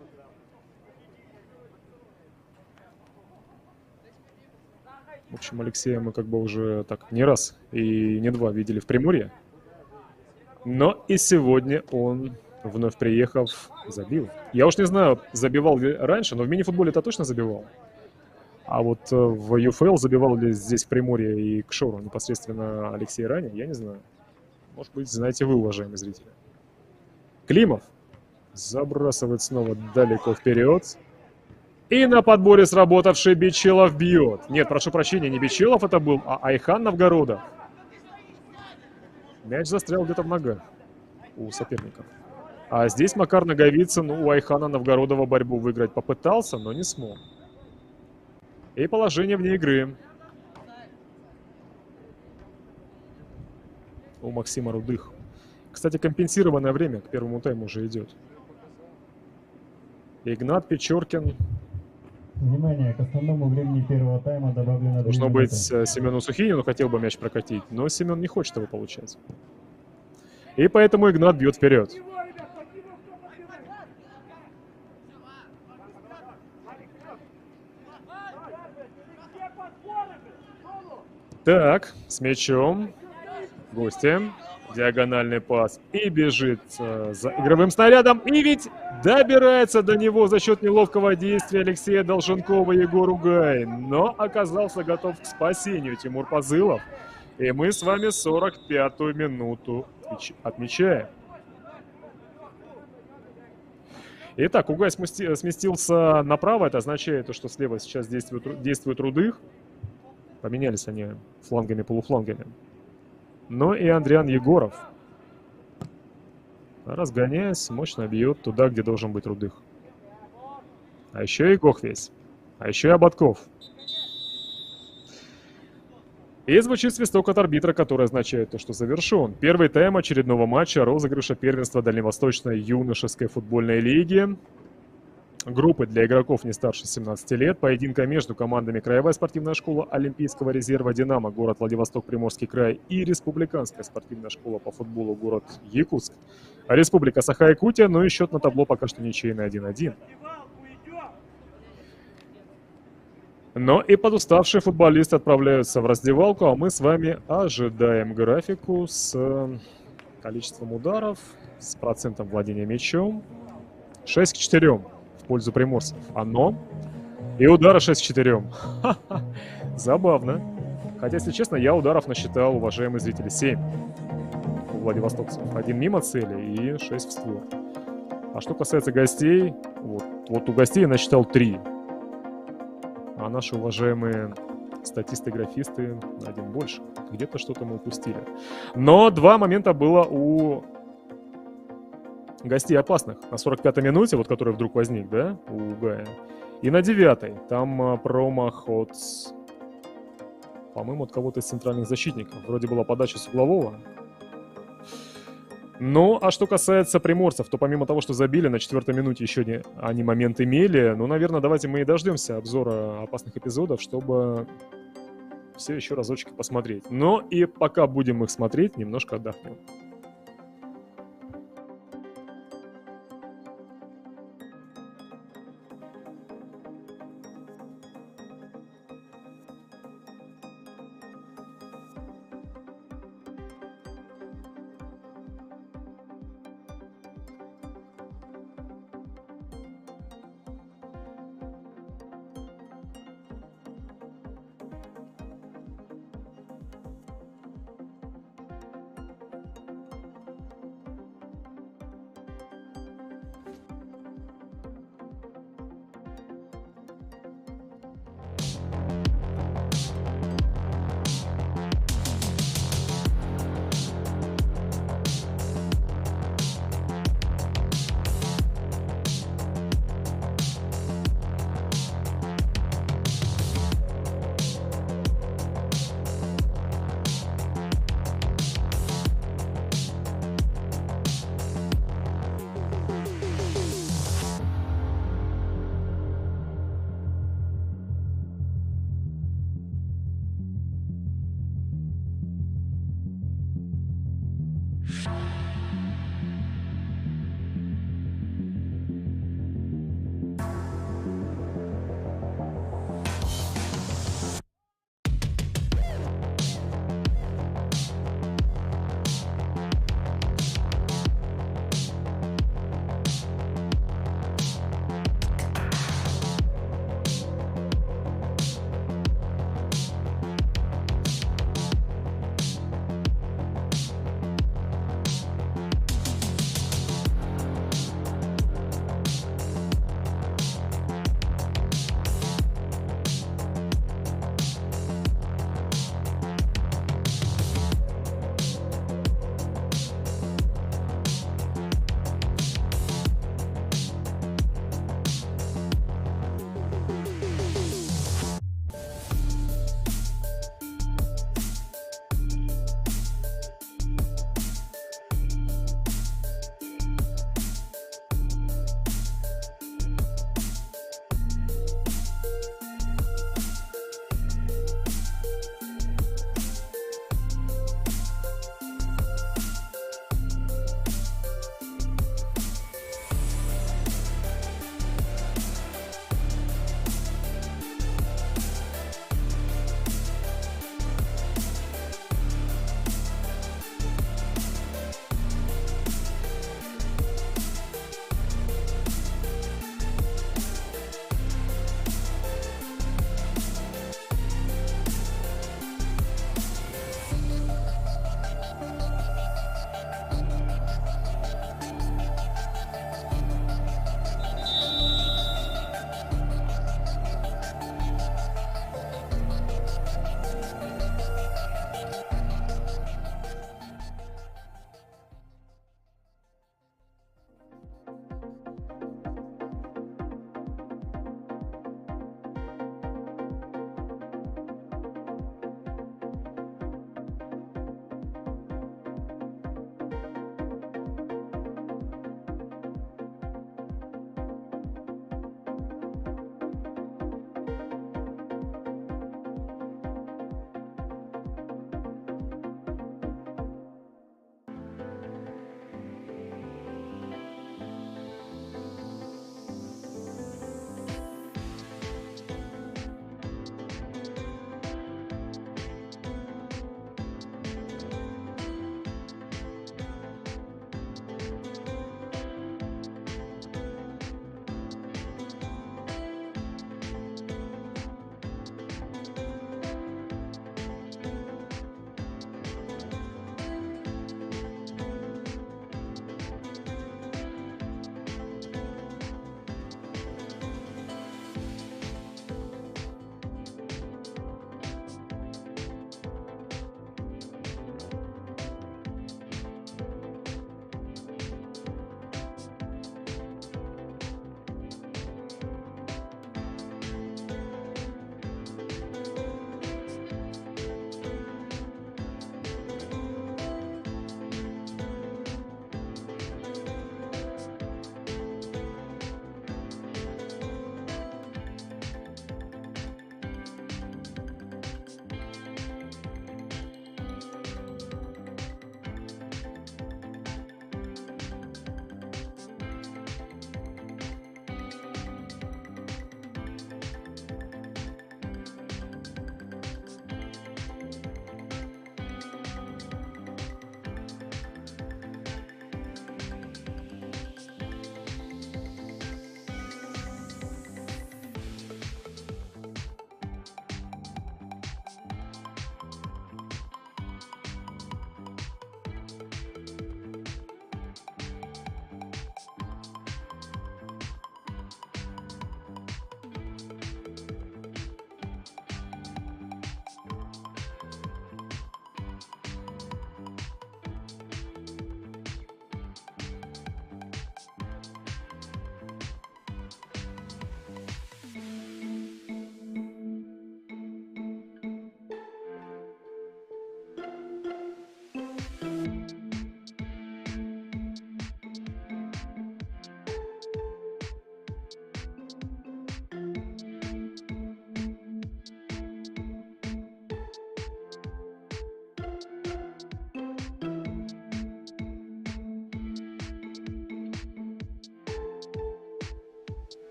В общем, Алексея мы как бы уже так не раз и не два видели в Приморье. Но и сегодня он, вновь приехав, забил. Я уж не знаю, забивал ли раньше, но в мини-футболе-то точно забивал. А вот в ЮФЛ забивал ли здесь в Приморье и к Шору непосредственно Алексей ранее, я не знаю. Может быть, знаете вы, уважаемые зрители. Климов забрасывает снова далеко вперед. И на подборе сработавший Бичелов бьет. Нет, прошу прощения, не Бичелов это был, а Айхан Новгородов. Мяч застрял где-то в ногах у соперников. А здесь Макар Наговицын у Айхана Новгородова борьбу выиграть попытался, но не смог. И положение вне игры у Максима Рудых. Кстати, компенсированное время к первому тайму уже идет. Игнат Печоркин. Внимание, к основному времени первого тайма добавлено 2 Должно быть, минуты. Семену Сухинину хотел бы мяч прокатить, но Семен не хочет его получать. И поэтому Игнат бьет вперед. Так, с мячом. Гости. Диагональный пас. И бежит за игровым снарядом. И ведь добирается до него за счет неловкого действия Алексея Долженкова Егор Угай. Но оказался готов к спасению Тимур Пазылов. И мы с вами 45-ю минуту отмечаем. Итак, Угай сместился направо. Это означает, что слева сейчас действует Рудых. Поменялись они флангами-полуфлангами. Но и Андриан Егоров, разгоняясь, мощно бьет туда, где должен быть Рудых. А еще и Гохвесь. А еще и Ободков. И звучит свисток от арбитра, который означает то, что завершен первый тайм очередного матча розыгрыша первенства Дальневосточной юношеской футбольной лиги. Группы для игроков не старше 17 лет. Поединка между командами Краевая спортивная школа Олимпийского резерва «Динамо», город Владивосток, Приморский край, и Республиканская спортивная школа по футболу, город Якутск. Республика Саха-Якутия, но и счет на табло пока что ничейный 1-1. Но и подуставшие футболисты отправляются в раздевалку, а мы с вами ожидаем графику с количеством ударов, с процентом владения мячом. 6-4 в пользу приморцев. Оно. И удара 6-4. Забавно. Хотя, если честно, я ударов насчитал, уважаемые зрители, 7 у владивостокцев. 1 мимо цели и 6 в створ. А что касается гостей, вот у гостей я насчитал 3. А наши уважаемые статисты-графисты 1 больше. Где-то что-то мы упустили. Но 2 момента было у гостей опасных. На 45-й минуте, вот который вдруг возник, да, у Гая. И на 9-й. Там промах от, по-моему, от кого-то из центральных защитников. Вроде была подача с углового. Ну, а что касается приморцев, то помимо того, что забили, на 4-й минуте еще они момент имели. Ну, наверное, давайте мы и дождемся обзора опасных эпизодов, чтобы все еще разочек посмотреть. Но и пока будем их смотреть, немножко отдохнем.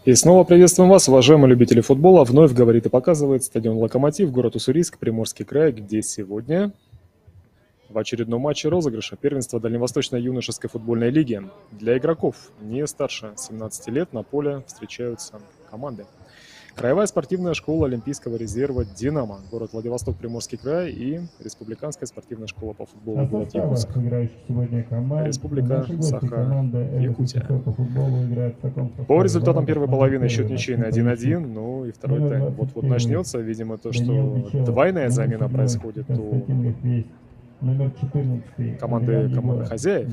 И снова приветствуем вас, уважаемые любители футбола. Вновь говорит и показывает стадион «Локомотив», город Уссурийск, Приморский край, где сегодня в очередном матче розыгрыша первенства Дальневосточной юношеской футбольной лиги для игроков не старше 17 лет на поле встречаются команды. Краевая спортивная школа Олимпийского резерва «Динамо», город Владивосток, Приморский край, и Республиканская спортивная школа по футболу город Якутск, Республика Саха-Якутия. По результатам первой половины счет ничейный 1-1, ну и второй тайм вот-вот начнется. Видимо, то, что двойная замена происходит у команды хозяев.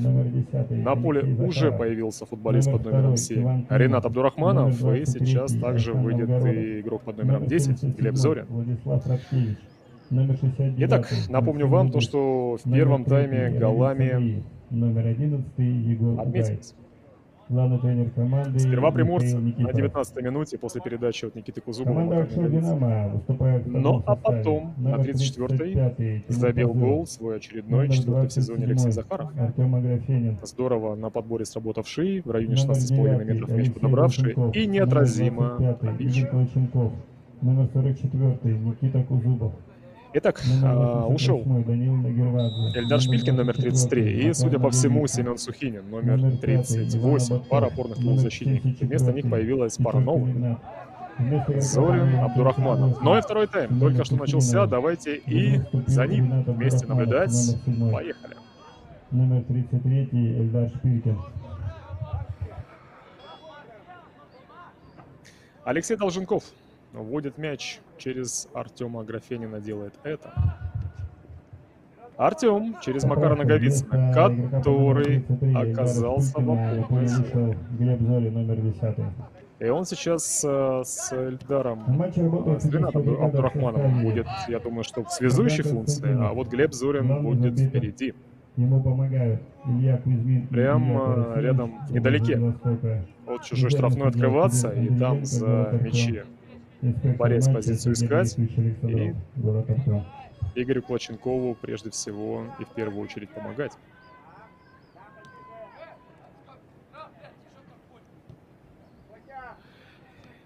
На поле уже появился футболист под номером 7 Ренат Абдурахманов, и сейчас также выйдет и игрок под номером 10 Глеб Зорин. Итак, напомню вам то, что в первом тайме голами отметились. Главный тренер команды. Сперва приморцы на 19-й минуте после передачи от Никиты Кузубова. Ну а потом на 34-й забил гол свой очередной, 4-й в сезоне Алексей Захаров. Здорово на подборе сработавший, в районе 16,5 метров мяч подобравший и неотразимо пробивший. Номер 44 Никита Кузубов. Итак, ушел Эльдар Шпилькин, номер 33, и, судя по всему, Семен Сухинин, номер 38. Пара опорных полузащитников. Вместо них появилась пара новых. Зорин, Абдурахманов. Но и второй тайм только что начался. Давайте и за ним вместе наблюдать. Поехали. Номер 33 Эльдар Шпилькин. Алексей Долженков вводит мяч через Артема Графенина, делает это. Артем через Макара Наговицына, который оказался в опорной зоне. И он сейчас с Эльдаром, с Ренатом Абдурахмановым будет, я думаю, что в связующей функции, а вот Глеб Зорин будет впереди. Ему помогают Илья Кузьмин. Прям рядом, недалеке от чужой штрафной открываться и там за мячи борец позицию искать. И Игорю Клоченкову прежде всего и в первую очередь помогать.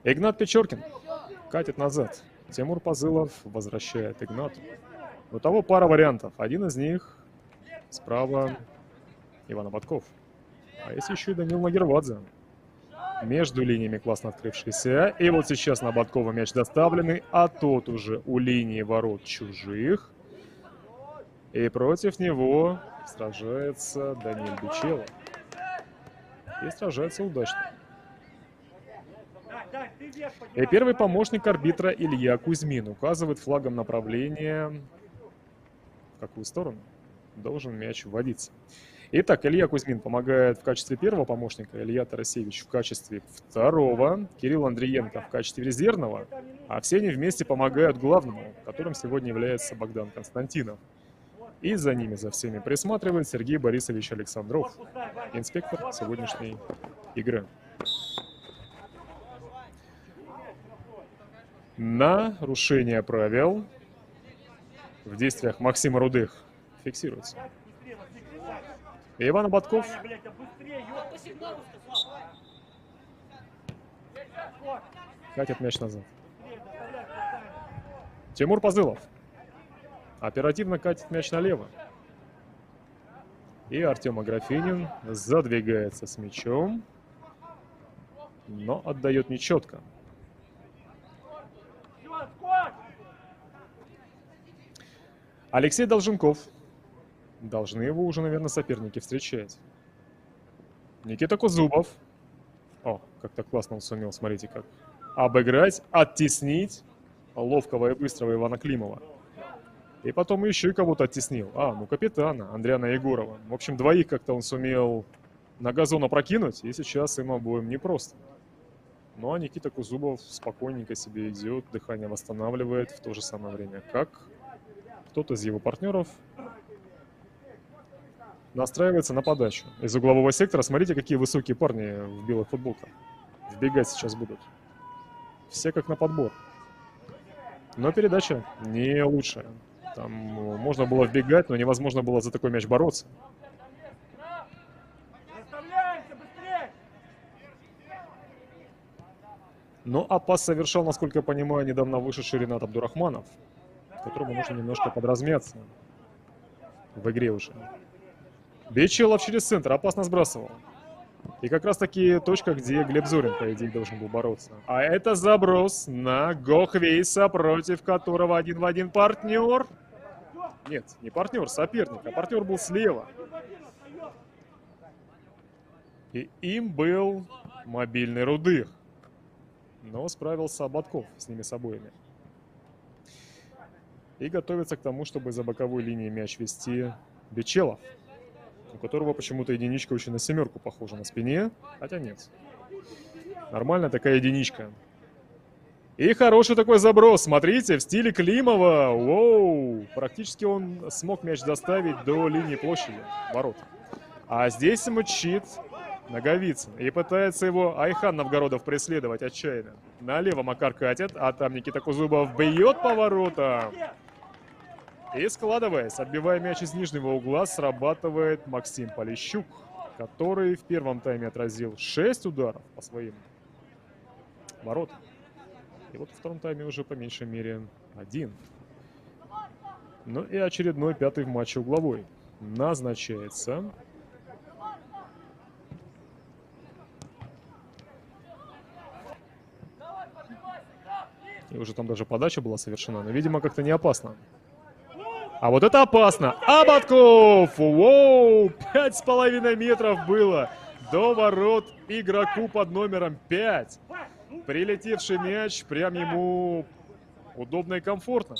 Игнат Печоркин катит назад. Тимур Пазылов возвращает Игнату. У того пара вариантов. Один из них справа Иван Ободков. А есть еще и Данил Магервадзе. Между линиями классно открывшийся. И вот сейчас на Ободкова мяч доставленный, а тот уже у линии ворот чужих. И против него сражается Даниил Бичелов. И сражается удачно. И первый помощник арбитра Илья Кузьмин указывает флагом направления, в какую сторону должен мяч вводиться. Итак, Илья Кузьмин помогает в качестве первого помощника, Илья Тарасевич в качестве второго, Кирилл Андриенко в качестве резервного, а все они вместе помогают главному, которым сегодня является Богдан Константинов. И за ними, за всеми присматривает Сергей Борисович Александров, инспектор сегодняшней игры. Нарушение правил в действиях Максима Рудых фиксируется. И Иван Ободков катит мяч назад. Тимур Пазылов оперативно катит мяч налево. И Артем Аграфенин задвигается с мячом, но отдает нечетко. Алексей Долженков. Должны его уже, наверное, соперники встречать. Никита Кузубов. О, как-то классно он сумел, смотрите как. Обыграть, оттеснить ловкого и быстрого Ивана Климова. И потом еще и кого-то оттеснил. Капитана Андриана Егорова. В общем, двоих как-то он сумел на газон опрокинуть, и сейчас им обоим непросто. Ну а Никита Кузубов спокойненько себе идет, дыхание восстанавливает в то же самое время, как кто-то из его партнеров настраивается на подачу из углового сектора. Смотрите, какие высокие парни в белых футболках. Вбегать сейчас будут. Все как на подбор. Но передача не лучшая. Там можно было вбегать, но невозможно было за такой мяч бороться. Ну, а пас совершал, насколько я понимаю, недавно вышедший Ренат Абдурахманов, которому нужно немножко подразмяться в игре уже. Бичелов через центр, опасно сбрасывал. И как раз таки точка, где Глеб Зорин, по идее, должен был бороться. А это заброс на Гохвейса, против которого 1 в 1 партнер. Нет, не партнер, соперник, а партнер был слева. И им был мобильный Рудых. Но справился Ободков с ними с обоими. И готовится к тому, чтобы за боковой линией мяч вести Бичелов, у которого почему-то единичка очень на семерку похожа на спине, хотя нет. Нормальная такая единичка. И хороший такой заброс, смотрите, в стиле Климова. Воу! Практически он смог мяч доставить до линии площади ворот. А здесь мчит Наговицын. И пытается его Айхан Новгородов преследовать отчаянно. Налево Макар катит, а там Никита Кузубов бьет по воротам. И складываясь, отбивая мяч из нижнего угла, срабатывает Максим Полищук, который в первом тайме отразил 6 ударов по своим воротам. И вот во втором тайме уже по меньшей мере 1. Ну и очередной 5-й в матче угловой назначается. И уже там даже подача была совершена, но, видимо, как-то не опасно. А вот это опасно! Ободков! Воу! 5,5 метров было до ворот игроку под номером 5. Прилетевший мяч прям ему удобно и комфортно.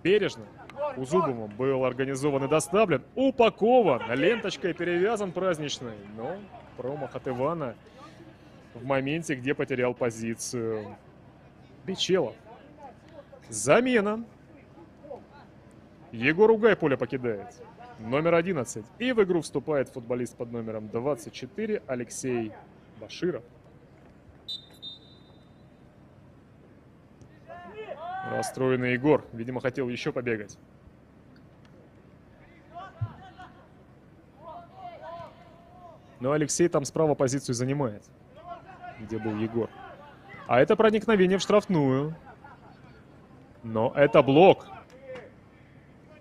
Бережно Кузубовым был организован и доставлен. Упакован, ленточкой перевязан праздничной. Но промах от Ивана в моменте, где потерял позицию Бичелов. Замена. Егор Угай поле покидает. Номер 11. И в игру вступает футболист под номером 24 Алексей Баширов. Расстроенный Егор. Видимо, хотел еще побегать. Но Алексей там справа позицию занимает, где был Егор. А это проникновение в штрафную. Но это блок.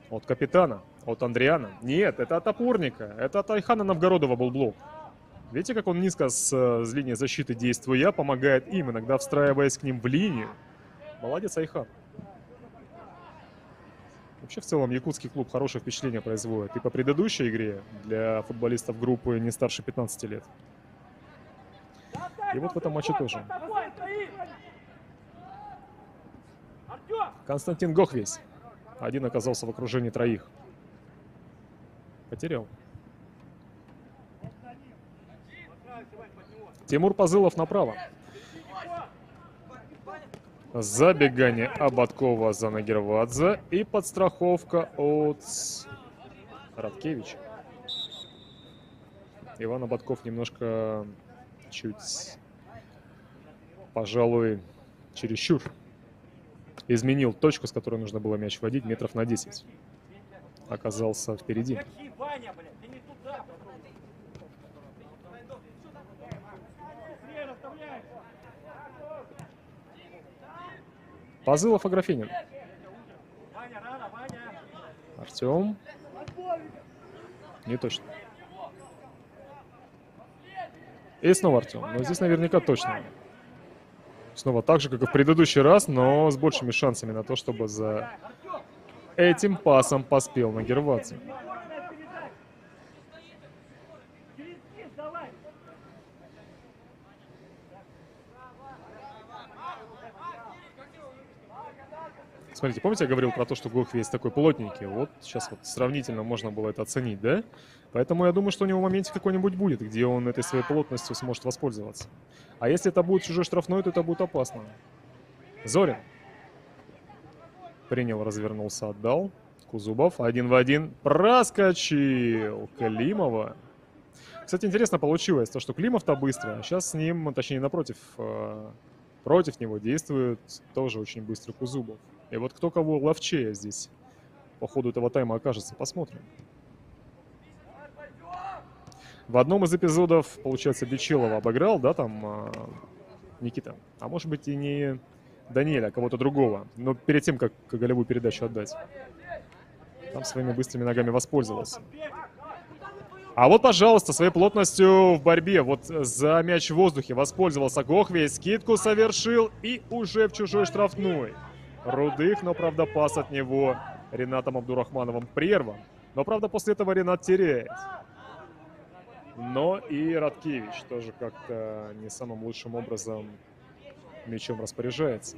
От капитана, от Андриана. Нет, это от опорника. Это от Айхана Новгородова был блок. Видите, как он низко с линии защиты, действуя, помогает им, иногда встраиваясь к ним в линию. Молодец, Айхан. Вообще, в целом, якутский клуб хорошее впечатление производит. И по предыдущей игре для футболистов группы не старше 15 лет. И вот в этом матче тоже. Константин Гохвейс. Один оказался в окружении троих. Потерял. Тимур Пазылов направо. Забегание Ободкова за Нагервадзе. И подстраховка от Радкевича. Иван Ободков немножко чуть, пожалуй, чересчур изменил точку, с которой нужно было мяч вводить, метров на 10. Оказался впереди. Пазылов, Аграфенин. Артем. Не точно. И снова Артем. Но здесь наверняка точно. Снова так же, как и в предыдущий раз, но с большими шансами на то, чтобы за этим пасом поспел Нагервадзе. Смотрите, помните, я говорил про то, что Гохвейс такой плотненький? Вот сейчас вот сравнительно можно было это оценить, да? Поэтому я думаю, что у него в моменте какой-нибудь будет, где он этой своей плотностью сможет воспользоваться. А если это будет чужой штрафной, то это будет опасно. Зорин. Принял, развернулся, отдал. Кузубов 1 в 1. Проскочил Климова. Кстати, интересно получилось то, что Климов-то быстро, а сейчас с ним, точнее напротив, против него действует тоже очень быстро Кузубов. И вот кто кого ловчее здесь по ходу этого тайма окажется, посмотрим. В одном из эпизодов, получается, Бичелова обыграл, да, там Никита. А может быть и не Даниэля, а кого-то другого. Но перед тем, как голевую передачу отдать. Там своими быстрыми ногами воспользовался. А вот, пожалуйста, своей плотностью в борьбе. Вот за мяч в воздухе воспользовался Гохвей. Скидку совершил и уже в чужой штрафной. Рудых, но, правда, пас от него Ренатом Абдурахмановым прерван. Но, правда, после этого Ренат теряет. Но и Радкевич тоже как-то не самым лучшим образом мячом распоряжается.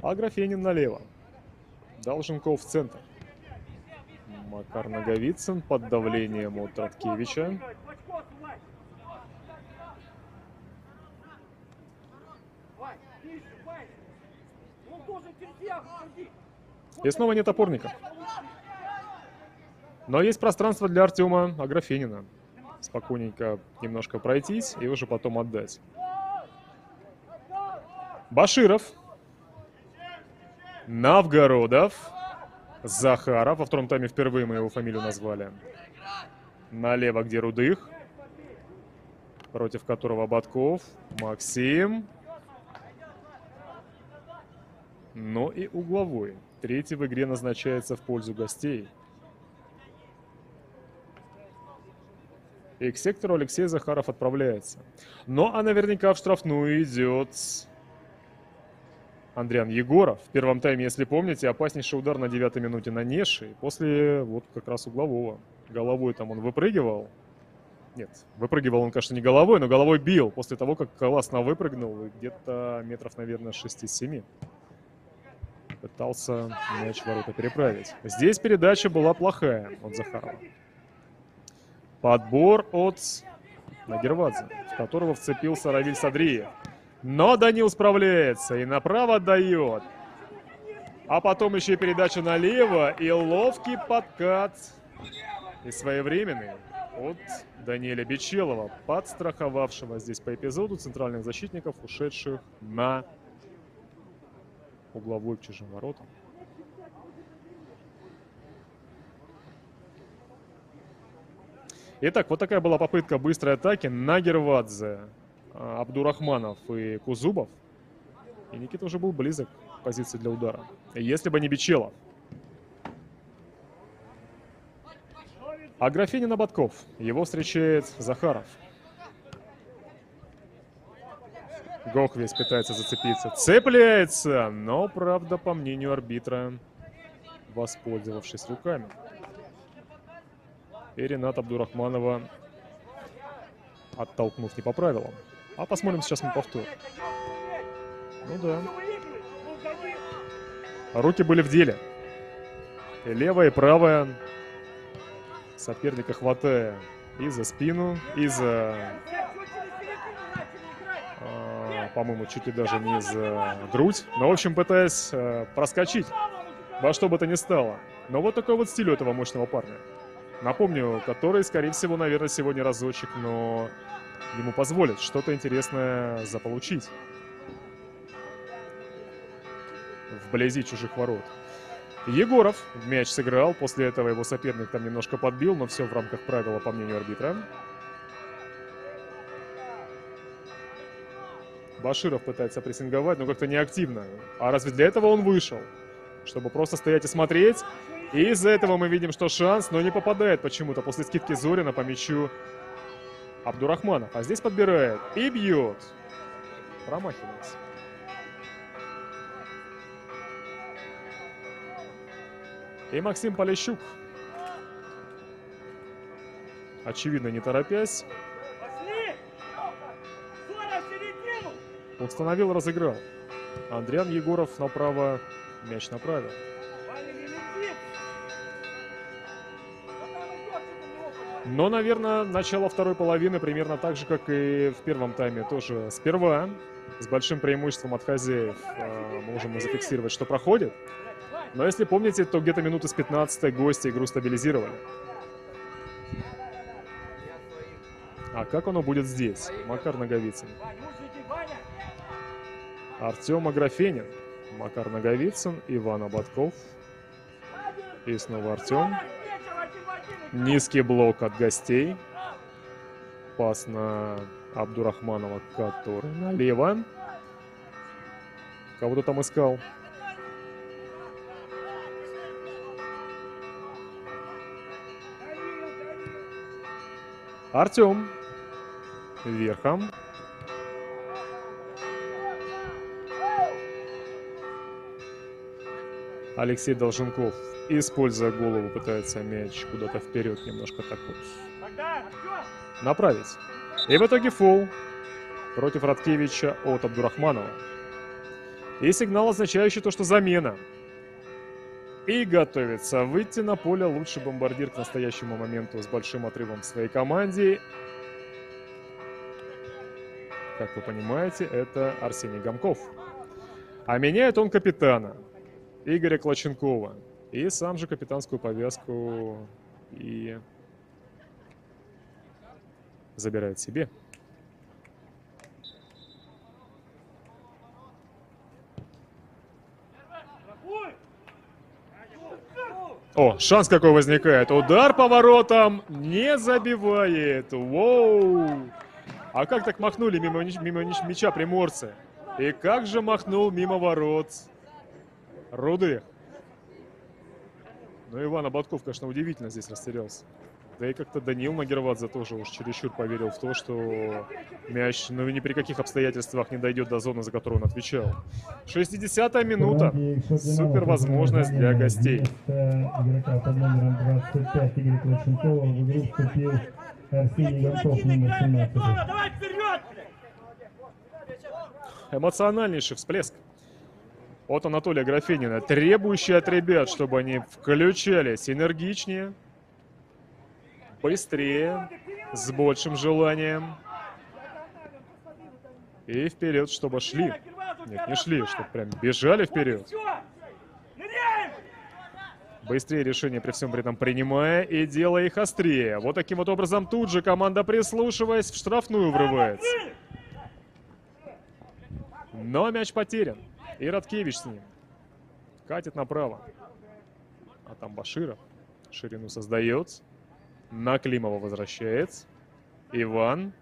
Аграфенин налево. Долженков в центр. Макар Наговицын под давлением от Радкевича. И снова нет опорников. Но есть пространство для Артема Аграфенина. Спокойненько немножко пройтись и уже потом отдать. Баширов. Новгородов. Захаров. Во втором тайме впервые мы его фамилию назвали. Налево, где Рудых. Против которого Ботков. Максим. Но и угловой. Третий в игре назначается в пользу гостей. И к сектору Алексей Захаров отправляется. Ну, а наверняка в штрафную идет Андриан Егоров. В первом тайме, если помните, опаснейший удар на 9-й минуте на Неше. После вот как раз углового. Головой там он выпрыгивал. Нет, выпрыгивал он, конечно, не головой, но головой бил. После того, как классно выпрыгнул, где-то метров, наверное, 6-7. Пытался мяч в ворота переправить. Здесь передача была плохая от Захарова. Подбор от Нагервадзе, в которого вцепился Равиль Садриев. Но Данил справляется и направо отдает. А потом еще и передача налево. И ловкий подкат. И своевременный от Даниэля Бичелова, подстраховавшего здесь по эпизоду центральных защитников, ушедших на угловой к чужим воротам. Итак, вот такая была попытка быстрой атаки. Нагервадзе, Абдурахманов и Кузубов. И Никита уже был близок к позиции для удара. Если бы не Бичелов. Аграфенин и Ботков. Его встречает Захаров. Гохвейс пытается зацепиться. Цепляется, но, правда, по мнению арбитра, воспользовавшись руками. И Рената Абдурахманова, оттолкнув, не по правилам. А посмотрим сейчас мы повтор. Ну да. Руки были в деле. И левая, и правая. Соперника хватая и за спину, и за... по-моему, чуть ли даже не за грудь. Но, в общем, пытаясь проскочить во что бы то ни стало. Но вот такой вот стиль у этого мощного парня. Напомню, который, скорее всего, наверное, сегодня разочек, но ему позволит что-то интересное заполучить вблизи чужих ворот. Егоров мяч сыграл, после этого его соперник там немножко подбил, но все в рамках правила, по мнению арбитра. Баширов пытается прессинговать, но как-то неактивно. А разве для этого он вышел? Чтобы просто стоять и смотреть. И из-за этого мы видим, что шанс, но не попадает почему-то после скидки Зорина по мячу Абдурахманов. А здесь подбирает и бьет. Промахивается. И Максим Полищук, очевидно, не торопясь, установил, разыграл. Андриан Егоров направо, мяч направил. Но, наверное, начало второй половины примерно так же, как и в первом тайме. Тоже сперва с большим преимуществом от хозяев можем зафиксировать, что проходит. Но если помните, то где-то минуты с 15-й гости игру стабилизировали. А как оно будет здесь? Макар Наговицын. Артем Аграфенин. Макар Наговицын, Иван Ободков. И снова Артем. Низкий блок от гостей. Пас на Абдурахманова, который налево. Кого-то там искал. Артем. Верхом. Алексей Долженков, используя голову, пытается мяч куда-то вперед немножко так вот направить. И в итоге фол против Радкевича от Абдурахманова. И сигнал, означающий то, что замена. И готовится выйти на поле лучший бомбардир к настоящему моменту с большим отрывом в своей команде. Как вы понимаете, это Арсений Гамков. А меняет он капитана Игоря Клоченкова. И сам же капитанскую повязку и забирает себе. О, шанс какой возникает. Удар по воротам не забивает. Воу! А как так махнули мимо мяча приморцы? И как же махнул мимо ворот Рудых. Ну, Иван Ободков, конечно, удивительно здесь растерялся. Да и как-то Данил Нагервадзе тоже уж чересчур поверил в то, что мяч ни при каких обстоятельствах не дойдет до зоны, за которую он отвечал. 60-я минута. Супер возможность для гостей. Игрока под номером 25 Игоря Клоченкова в игру вступил Арсений Гамков, номер 17. Эмоциональнейший всплеск от Анатолия Графенина, требующий от ребят, чтобы они включались энергичнее, быстрее, с большим желанием. И вперед, чтобы шли. Нет, не шли, чтобы прям бежали вперед. Быстрее решения при всем при этом принимая и делая их острее. Вот таким вот образом тут же команда, прислушиваясь, в штрафную врывается. Но мяч потерян. И Радкевич с ним. Катит направо. А там Баширов. Ширину создает. На Климова возвращается. Иван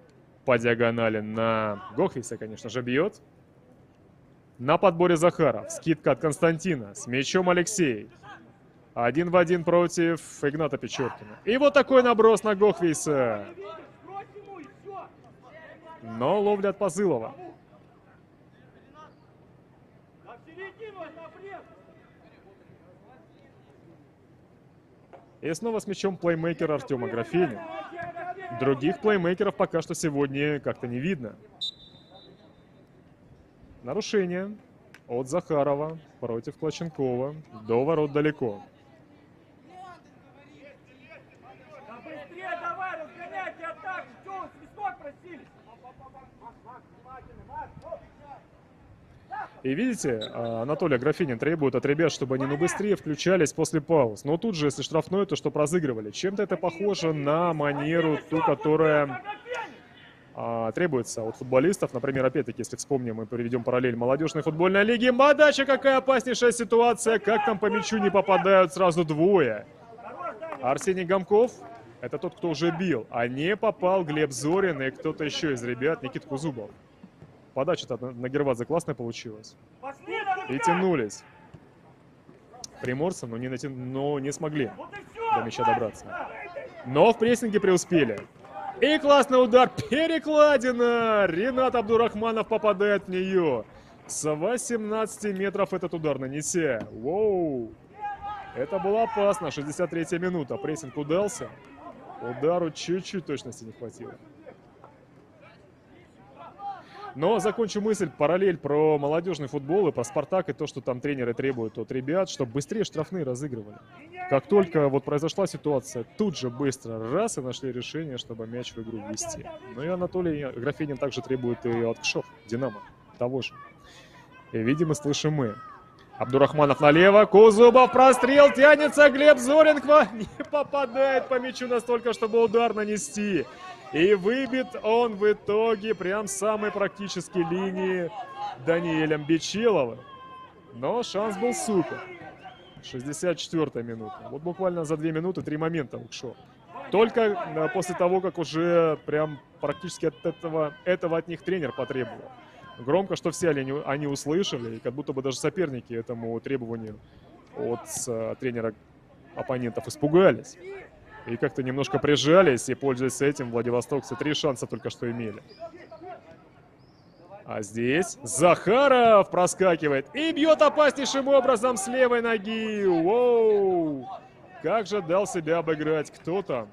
по диагонали на Гохвиса, конечно же, бьет. На подборе Захаров. Скидка от Константина. С мячом Алексей. 1 в 1 против Игната Печоркина. И вот такой наброс на Гохвиса. Но ловля от Пазылова. И снова с мячом плеймейкер Артема Графенин. Других плеймейкеров пока что сегодня как-то не видно. Нарушение от Захарова против Клоченкова. До ворот далеко. И видите, Анатолий Графенин требует от ребят, чтобы они быстрее включались после пауз. Но тут же, если штрафной, то что разыгрывали. Чем-то это похоже на манеру, ту, которая требуется от футболистов. Например, опять-таки, если вспомним и приведем параллель молодежной футбольной лиги. Мадача, какая опаснейшая ситуация. Как там по мячу не попадают сразу двое. Арсений Гамков — это тот, кто уже бил. А не попал Глеб Зорин и кто-то еще из ребят, Никита Кузубов. Подача-то на Гервадзе классная получилась. И тянулись приморцы, но не смогли до мяча добраться. Но в прессинге преуспели. И классный удар. Перекладина. Ринат Абдурахманов попадает в нее. С 18 метров этот удар нанеся. Воу. Это было опасно. 63-я минута. Прессинг удался. Удару чуть-чуть точности не хватило. Но закончу мысль, параллель про молодежный футбол и про «Спартак», и то, что там тренеры требуют от ребят, чтобы быстрее штрафные разыгрывали. Как только вот произошла ситуация, тут же быстро раз и нашли решение, чтобы мяч в игру ввести. Ну и Анатолий Графенин также требует и от КШО, «Динамо», того же. И видим и слышим мы. Абдурахманов налево, Кузубов, прострел, тянется, Глеб Зорин не попадает по мячу настолько, чтобы удар нанести. И выбит он в итоге прям с самой практически линии Даниэлем Бичиловым. Но шанс был супер. 64-я минута. Вот буквально за 2 минуты 3 момента ушло. Только после того, как уже прям практически от этого от них тренер потребовал. Громко, что все они услышали, и как будто бы даже соперники этому требованию от тренера оппонентов испугались. И как-то немножко прижались, и, пользуясь этим, владивостокцы 3 шанса только что имели. А здесь Захаров проскакивает и бьет опаснейшим образом с левой ноги. Воу! Как же дал себя обыграть. Кто там?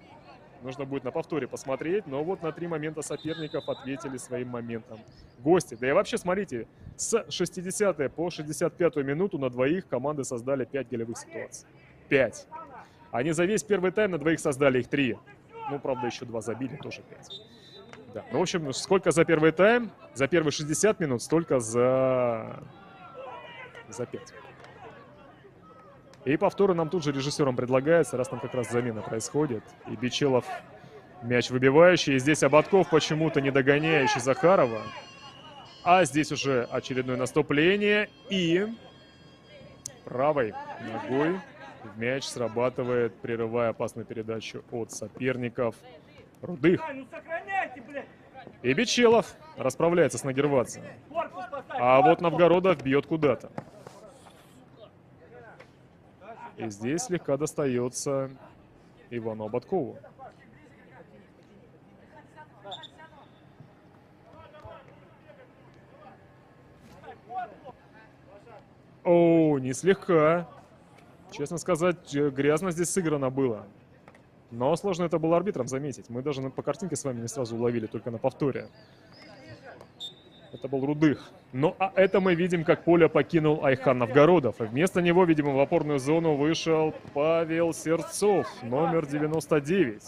Нужно будет на повторе посмотреть, но вот на 3 момента соперников ответили своим моментом гости. Да и вообще, смотрите, с 60 по 65 минуту на двоих команды создали 5 голевых ситуаций. 5. Они за весь первый тайм на двоих создали их 3. Ну, правда, еще 2 забили, тоже 5. Да. Ну, в общем, сколько за первый тайм, за первые 60 минут, столько за 5. И повторы нам тут же режиссером предлагается, раз там как раз замена происходит. И Бичелов мяч выбивающий. И здесь Ободков почему-то не догоняющий Захарова. А здесь уже очередное наступление. И правой ногой в мяч срабатывает, прерывая опасную передачу от соперников, Рудых. И Бичелов расправляется с Нагервадзе. А вот Новгородов бьет куда-то. И здесь слегка достается Ивану Ободкову. О, не слегка. Честно сказать, грязно здесь сыграно было. Но сложно это было арбитром заметить. Мы даже по картинке с вами не сразу уловили, только на повторе. Это был Рудых. Ну, а это мы видим, как поле покинул Айхан Новгородов. И вместо него, видимо, в опорную зону вышел Павел Сердцов, номер 99.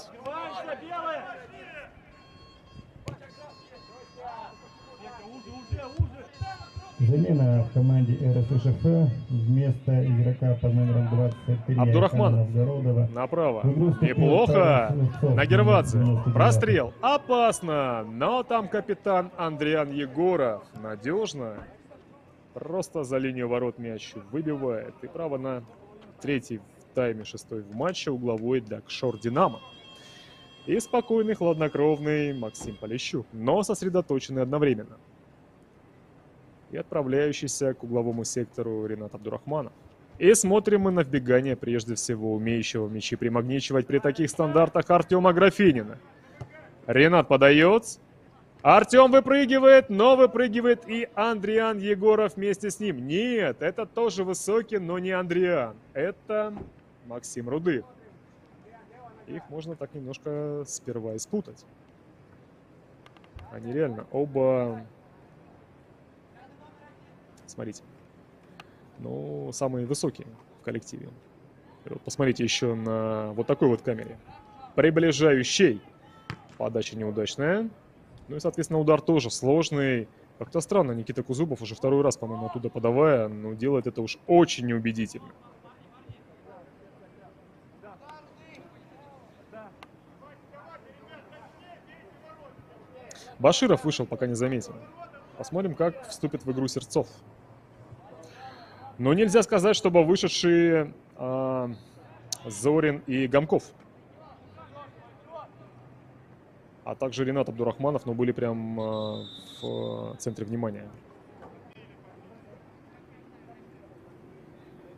Замена в команде РСШФ вместо игрока под номером 23 Абдурахман Новгородова. направо. Неплохо. Нагервадзе. Прострел. Опасно. Но там капитан Андриан Егоров. Надежно. Просто за линию ворот мяч выбивает. И право на 3-й в тайме, 6-й в матче угловой для Кшор Динамо. И спокойный, хладнокровный Максим Полищук. Но сосредоточенный одновременно. И отправляющийся к угловому сектору Ренат Абдурахманов. И смотрим мы на вбегание прежде всего умеющего мячи примагничивать при таких стандартах Артема Графинина. Ренат подает. Артем выпрыгивает, но выпрыгивает и Андриан Егоров вместе с ним. Нет, это тоже высокий, но не Андриан. Это Максим Рудых. Их можно так немножко сперва испутать. Они реально оба... Смотрите. Ну, самые высокие в коллективе. И вот посмотрите еще на вот такой вот камере. Приближающий. Подача неудачная. Ну и, соответственно, удар тоже сложный. Как-то странно, Никита Кузубов уже 2-й раз, по-моему, оттуда подавая, но делает это уж очень неубедительно. Баширов вышел, пока не заметил. Посмотрим, как вступит в игру Сердцов. Но нельзя сказать, чтобы вышедшие Зорин и Гамков, а также Ренат Абдурахманов, но были прям в центре внимания.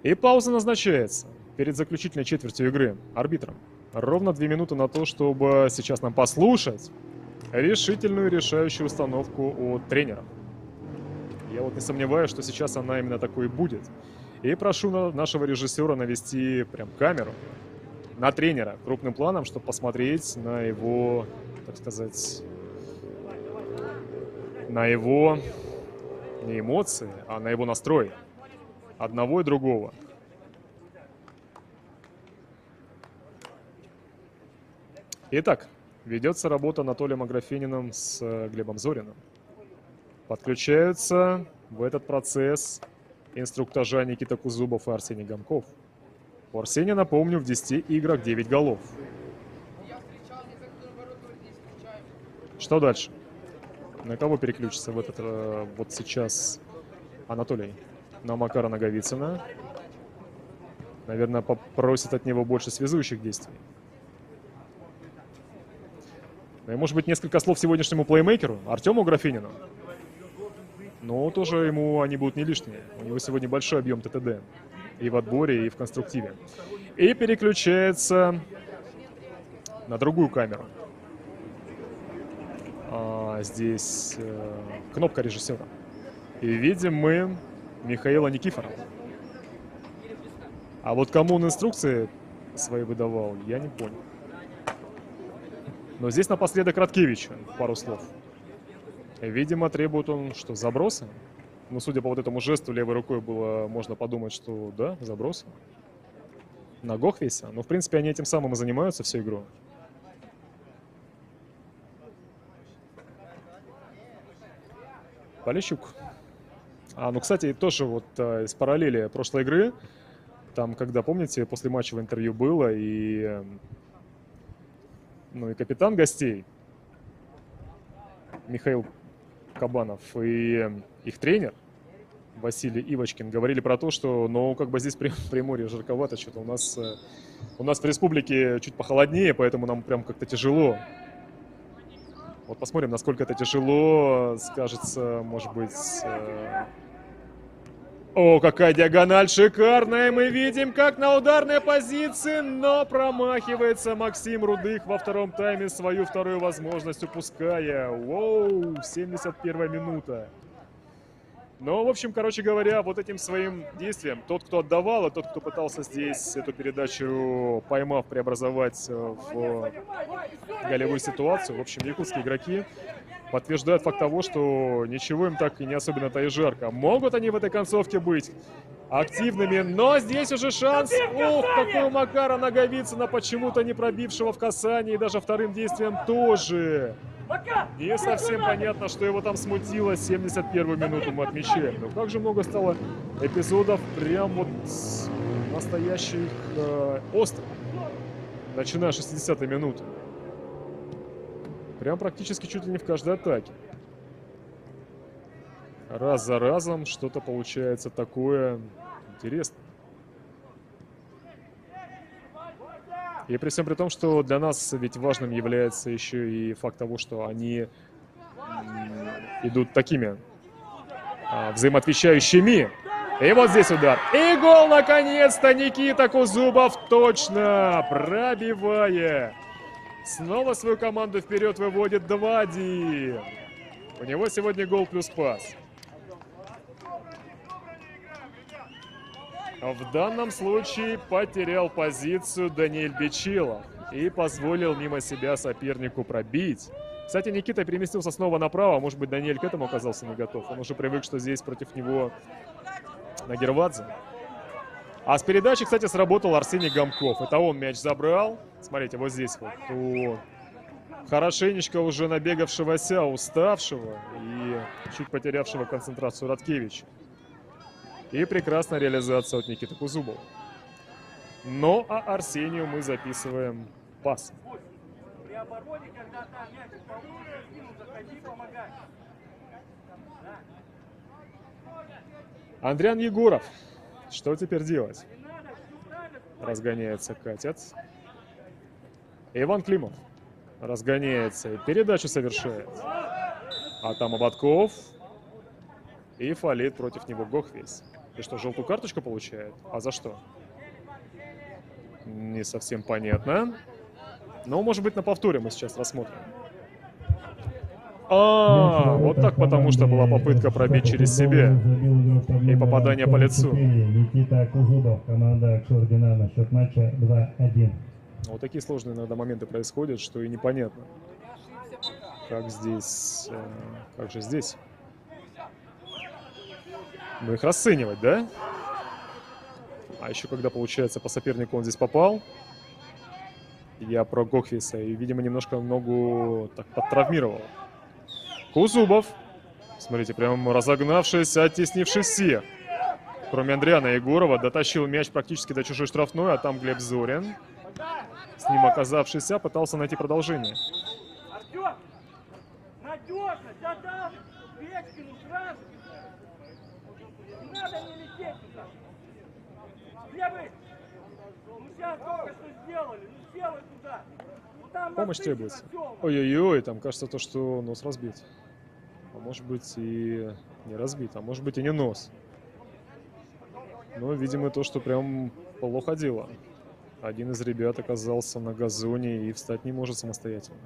И пауза назначается перед заключительной четвертью игры арбитром. Ровно 2 минуты на то, чтобы сейчас нам послушать решительную решающую установку от тренера. Я вот не сомневаюсь, что сейчас она именно такой и будет. И прошу нашего режиссера навести прям камеру на тренера крупным планом, чтобы посмотреть на его, так сказать, на его не эмоции, а на его настрой. Одного и другого. Итак, ведется работа Анатолием Аграфениным с Глебом Зориным. Подключаются в этот процесс инструктажа Никита Кузубов и Арсений Гамков. У Арсения, напомню, в 10 играх 9 голов. Что дальше? На кого переключится в этот вот сейчас Анатолий? на Макара Наговицына. Наверное, попросит от него больше связующих действий. Ну и, может быть, несколько слов сегодняшнему плеймейкеру, Артему Графинину. Но тоже ему они будут не лишние. У него сегодня большой объем ТТД. И в отборе, и в конструктиве. И переключается на другую камеру. Здесь кнопка режиссера. И видим мы Михаила Никифорова. А вот кому он инструкции свои выдавал, я не понял. Но здесь напоследок Радкевич, пару слов. Видимо, требует он, что, забросы? Ну, судя по вот этому жесту левой рукой, было можно подумать, что да, забросы. На Гохвейса. Но, в принципе, они этим самым и занимаются всю игру. Полищук. Ну, кстати, тоже вот из параллели прошлой игры. Там, когда, помните, после матча в интервью было, и капитан гостей Михаил Кабанов и их тренер Василий Ивочкин говорили про то, что, как бы здесь Приморье жарковато, что-то у нас в республике чуть похолоднее, поэтому нам прям как-то тяжело. Вот посмотрим, насколько это тяжело скажется, может быть... О, какая диагональ шикарная! Мы видим, как на ударной позиции, но промахивается Максим Рудых во втором тайме, свою вторую возможность упуская. Воу, 71-я минута. В общем, короче говоря, вот этим своим действием, тот, кто отдавал, и тот, кто пытался здесь эту передачу, поймав, преобразовать в голевую ситуацию, в общем, якутские игроки подтверждают факт того, что ничего им так и не особенно-то и жарко. Могут они в этой концовке быть активными, но здесь уже шанс. Ух, какой у Макара Наговицына, почему-то не пробившего в касании, и даже вторым действием тоже. Не совсем понятно, что его там смутило. 71-ю минуту мы отмечаем. Но как же много стало эпизодов прям вот настоящих острых, начиная с 60-й минуты. Прям практически чуть ли не в каждой атаке. Раз за разом что-то получается такое интересное. И при всем при том, что для нас ведь важным является еще и факт того, что они идут такими взаимоотвечающими. И вот здесь удар. И гол, наконец-то, Никита Кузубов точно пробивая. Снова свою команду вперед выводит 2-1. У него сегодня гол плюс пас. В данном случае потерял позицию Даниэль Бичилов и позволил мимо себя сопернику пробить. Кстати, Никита переместился снова направо. Может быть, Даниэль к этому оказался не готов. Он уже привык, что здесь против него Нагервадзе. А с передачи, кстати, сработал Арсений Гомков. Это он мяч забрал. Смотрите, вот здесь вот. Хорошенечко уже набегавшегося, уставшего и чуть потерявшего концентрацию Радкевича. И прекрасная реализация от Никиты Кузубова. Но Арсению мы записываем пас. Андриан Егоров. Что теперь делать? Разгоняется Катец. Иван Климов. Разгоняется и передачу совершает. А там Ободков. И фалит против него Гохвейс. И что, желтую карточку получает? А за что? Не совсем понятно. Но, может быть, на повторе мы сейчас рассмотрим. Вот так, потому что была попытка пробить через себя. И попадание по лицу. Никита Кузубов, команда Акшор-Динамо. Счет матча 2-1. Вот такие сложные иногда моменты происходят, что и непонятно. Как здесь... Как же здесь? Ну, их расценивать, да? А еще когда, получается, по сопернику он здесь попал. Я про Гохвейса. И, видимо, немножко ногу так подтравмировал. Кузубов. Смотрите, прям разогнавшись, оттеснивший всех. Кроме Андриана Егорова, дотащил мяч практически до чужой штрафной, а там Глеб Зорин, с ним оказавшийся, пытался найти продолжение. надо не лететь туда. Где вы? Ну сейчас только что сделали. Ну сделай туда. Ну там Помощь насыпано требуется. всё. Ой-ой-ой, там кажется то, что нос разбит. А может быть и не разбит, а может быть и не нос. Но, видимо, то, что прям плохо дело. Один из ребят оказался на газоне и встать не может самостоятельно.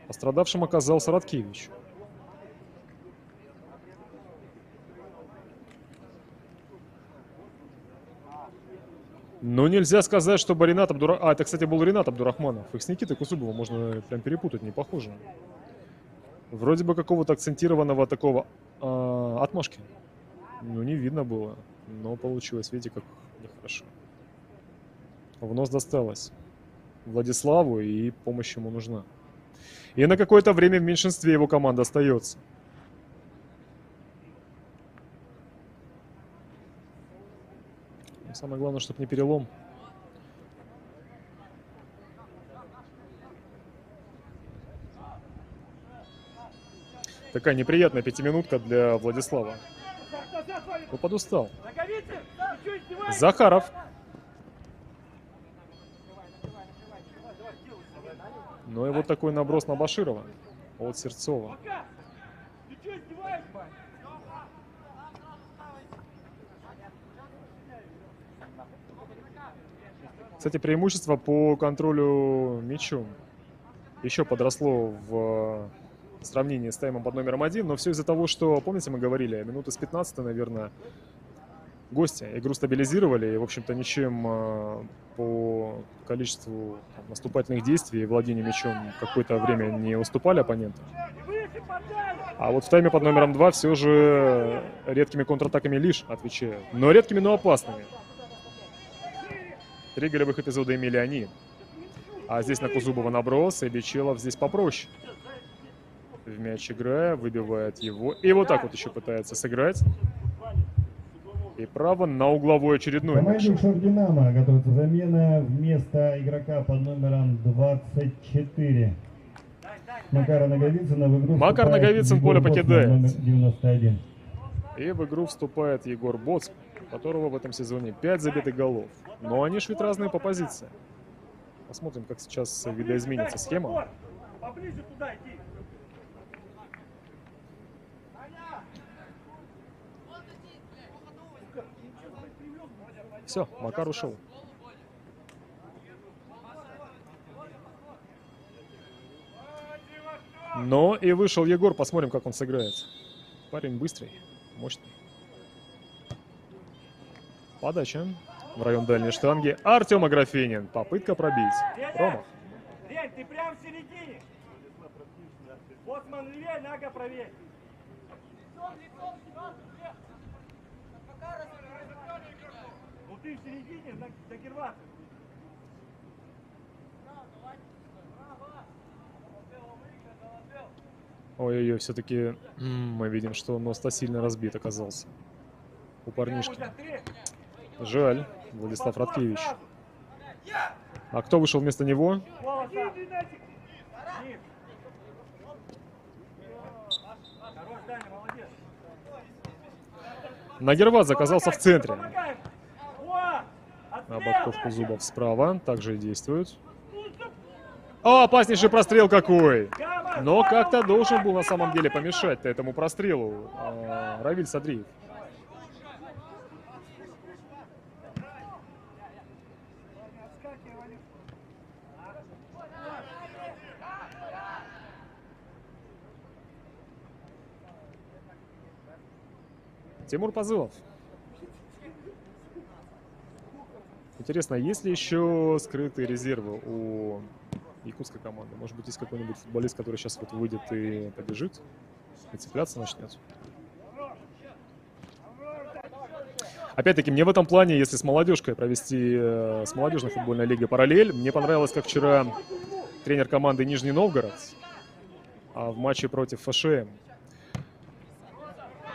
Пострадавшим оказался Радкевич. Но нельзя сказать, чтобы Ринат Абдурахманов... А, это, кстати, был Ринат Абдурахманов. Их с Никитой Кусубовым можно прям перепутать, не похоже. Вроде бы какого-то акцентированного такого отмашки. Ну, не видно было. Но получилось, видите, как нехорошо. В нос досталось Владиславу, и помощь ему нужна. И на какое-то время в меньшинстве его команда остается. Но самое главное, чтобы не перелом. Такая неприятная пятиминутка для Владислава. Он подустал. Наговицын, ты что издеваешься? Захаров. Ну и вот такой наброс на Баширова от Сердцова. Пока. Ты что издеваешься? Кстати, преимущество по контролю мячом еще подросло в сравнении с таймом под номером 1, но все из-за того, что, помните, мы говорили, минуты с 15, наверное, гости игру стабилизировали, и, в общем-то, ничем по количеству наступательных действий и владению мячом какое-то время не уступали оппонентам. А вот в тайме под номером 2 все же редкими контратаками лишь отвечают. Но редкими, но опасными. 3 голевых эпизода имели они. А здесь на Кузубова наброс, и Бичелов здесь попроще. В мяч играя, выбивает его. И вот так вот еще пытается сыграть. И право на угловой очередной мяч. Команде Шординамо готовится замена вместо игрока под номером 24. Макара Наговицына в игру Макар вступает Наговицын Егор поле Боцман, покидает. номер 91. И в игру вступает Егор Боцман, у которого в этом сезоне 5 забитых голов. Но они ж ведь разные по позиции. Посмотрим, как сейчас видоизменится схема. Поближе туда иди. Все, Макар ушел. Но и вышел Егор, посмотрим, как он сыграет. Парень быстрый, мощный. Подача в район дальней штанги. Артем Аграфенин. Попытка пробить. Промах. Лень, ты прям в середине. Боцман левее, нога правее. Ну ты в середине, на Гервата. Ой-ой-ой, все-таки мы видим, что нос-то сильно разбит оказался у парнишки. Жаль, Владислав Радкевич. А кто вышел вместо него? Нагерват оказался в центре. На ободковку Зубов справа. Также и действует. О, опаснейший прострел какой! Но как-то должен был на самом деле помешать этому прострелу Равиль Садриев. Тимур Позылов. Интересно, есть ли еще скрытые резервы у якутской команды? Может быть, есть какой-нибудь футболист, который сейчас вот выйдет и побежит, и цепляться начнет? Опять-таки, мне в этом плане, если с молодежкой провести, с молодежной футбольной лигой параллель, мне понравилось, как вчера тренер команды Нижний Новгород в матче против ФШМ.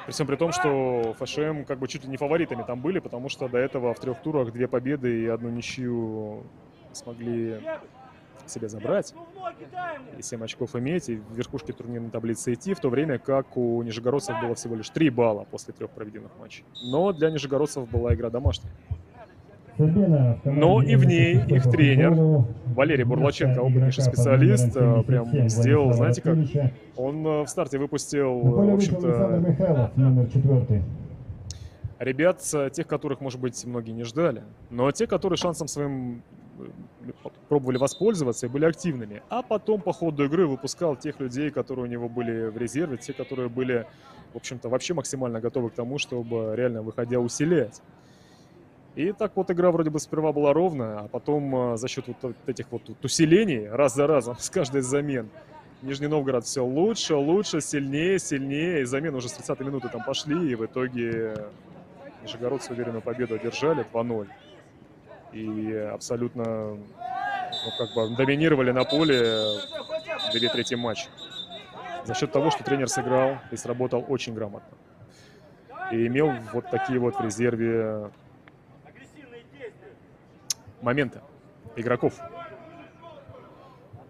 При всем при том, что ФШМ как бы чуть ли не фаворитами там были, потому что до этого в 3 турах 2 победы и 1 ничью смогли себе забрать Ну, в ноги дай ему. и 7 очков иметь, и в верхушке турнирной таблицы идти, в то время как у нижегородцев было всего лишь 3 балла после 3 проведенных матчей. Но для нижегородцев была игра домашняя. Сабина в команде Но и в ней РСФ их по тренер футболу Валерий Бурлаченко, вместо опытнейший игрока под специалист, номером прям 77 сделал, Владислава знаете как, Раткевича. он в старте выпустил, На в поле вышел Александр общем-то, Михайлов, номер 4. ребят, тех, которых, может быть, многие не ждали, но те, которые шансом своим пробовали воспользоваться и были активными. А потом по ходу игры выпускал тех людей, которые у него были в резерве, те, которые были, в общем-то, вообще максимально готовы к тому, чтобы реально выходя усилять. И так вот игра вроде бы сперва была ровная, а потом за счет вот этих вот усилений раз за разом с каждой из замен Нижний Новгород все лучше, лучше, сильнее, сильнее. И замены уже с 30-й минуты там пошли, и в итоге нижегородцы уверенную победу одержали 2-0. И абсолютно, ну, как бы доминировали на поле 2-3 матча. За счет того, что тренер сыграл и сработал очень грамотно. И имел вот такие вот в резерве Агрессивные действия. моменты игроков. А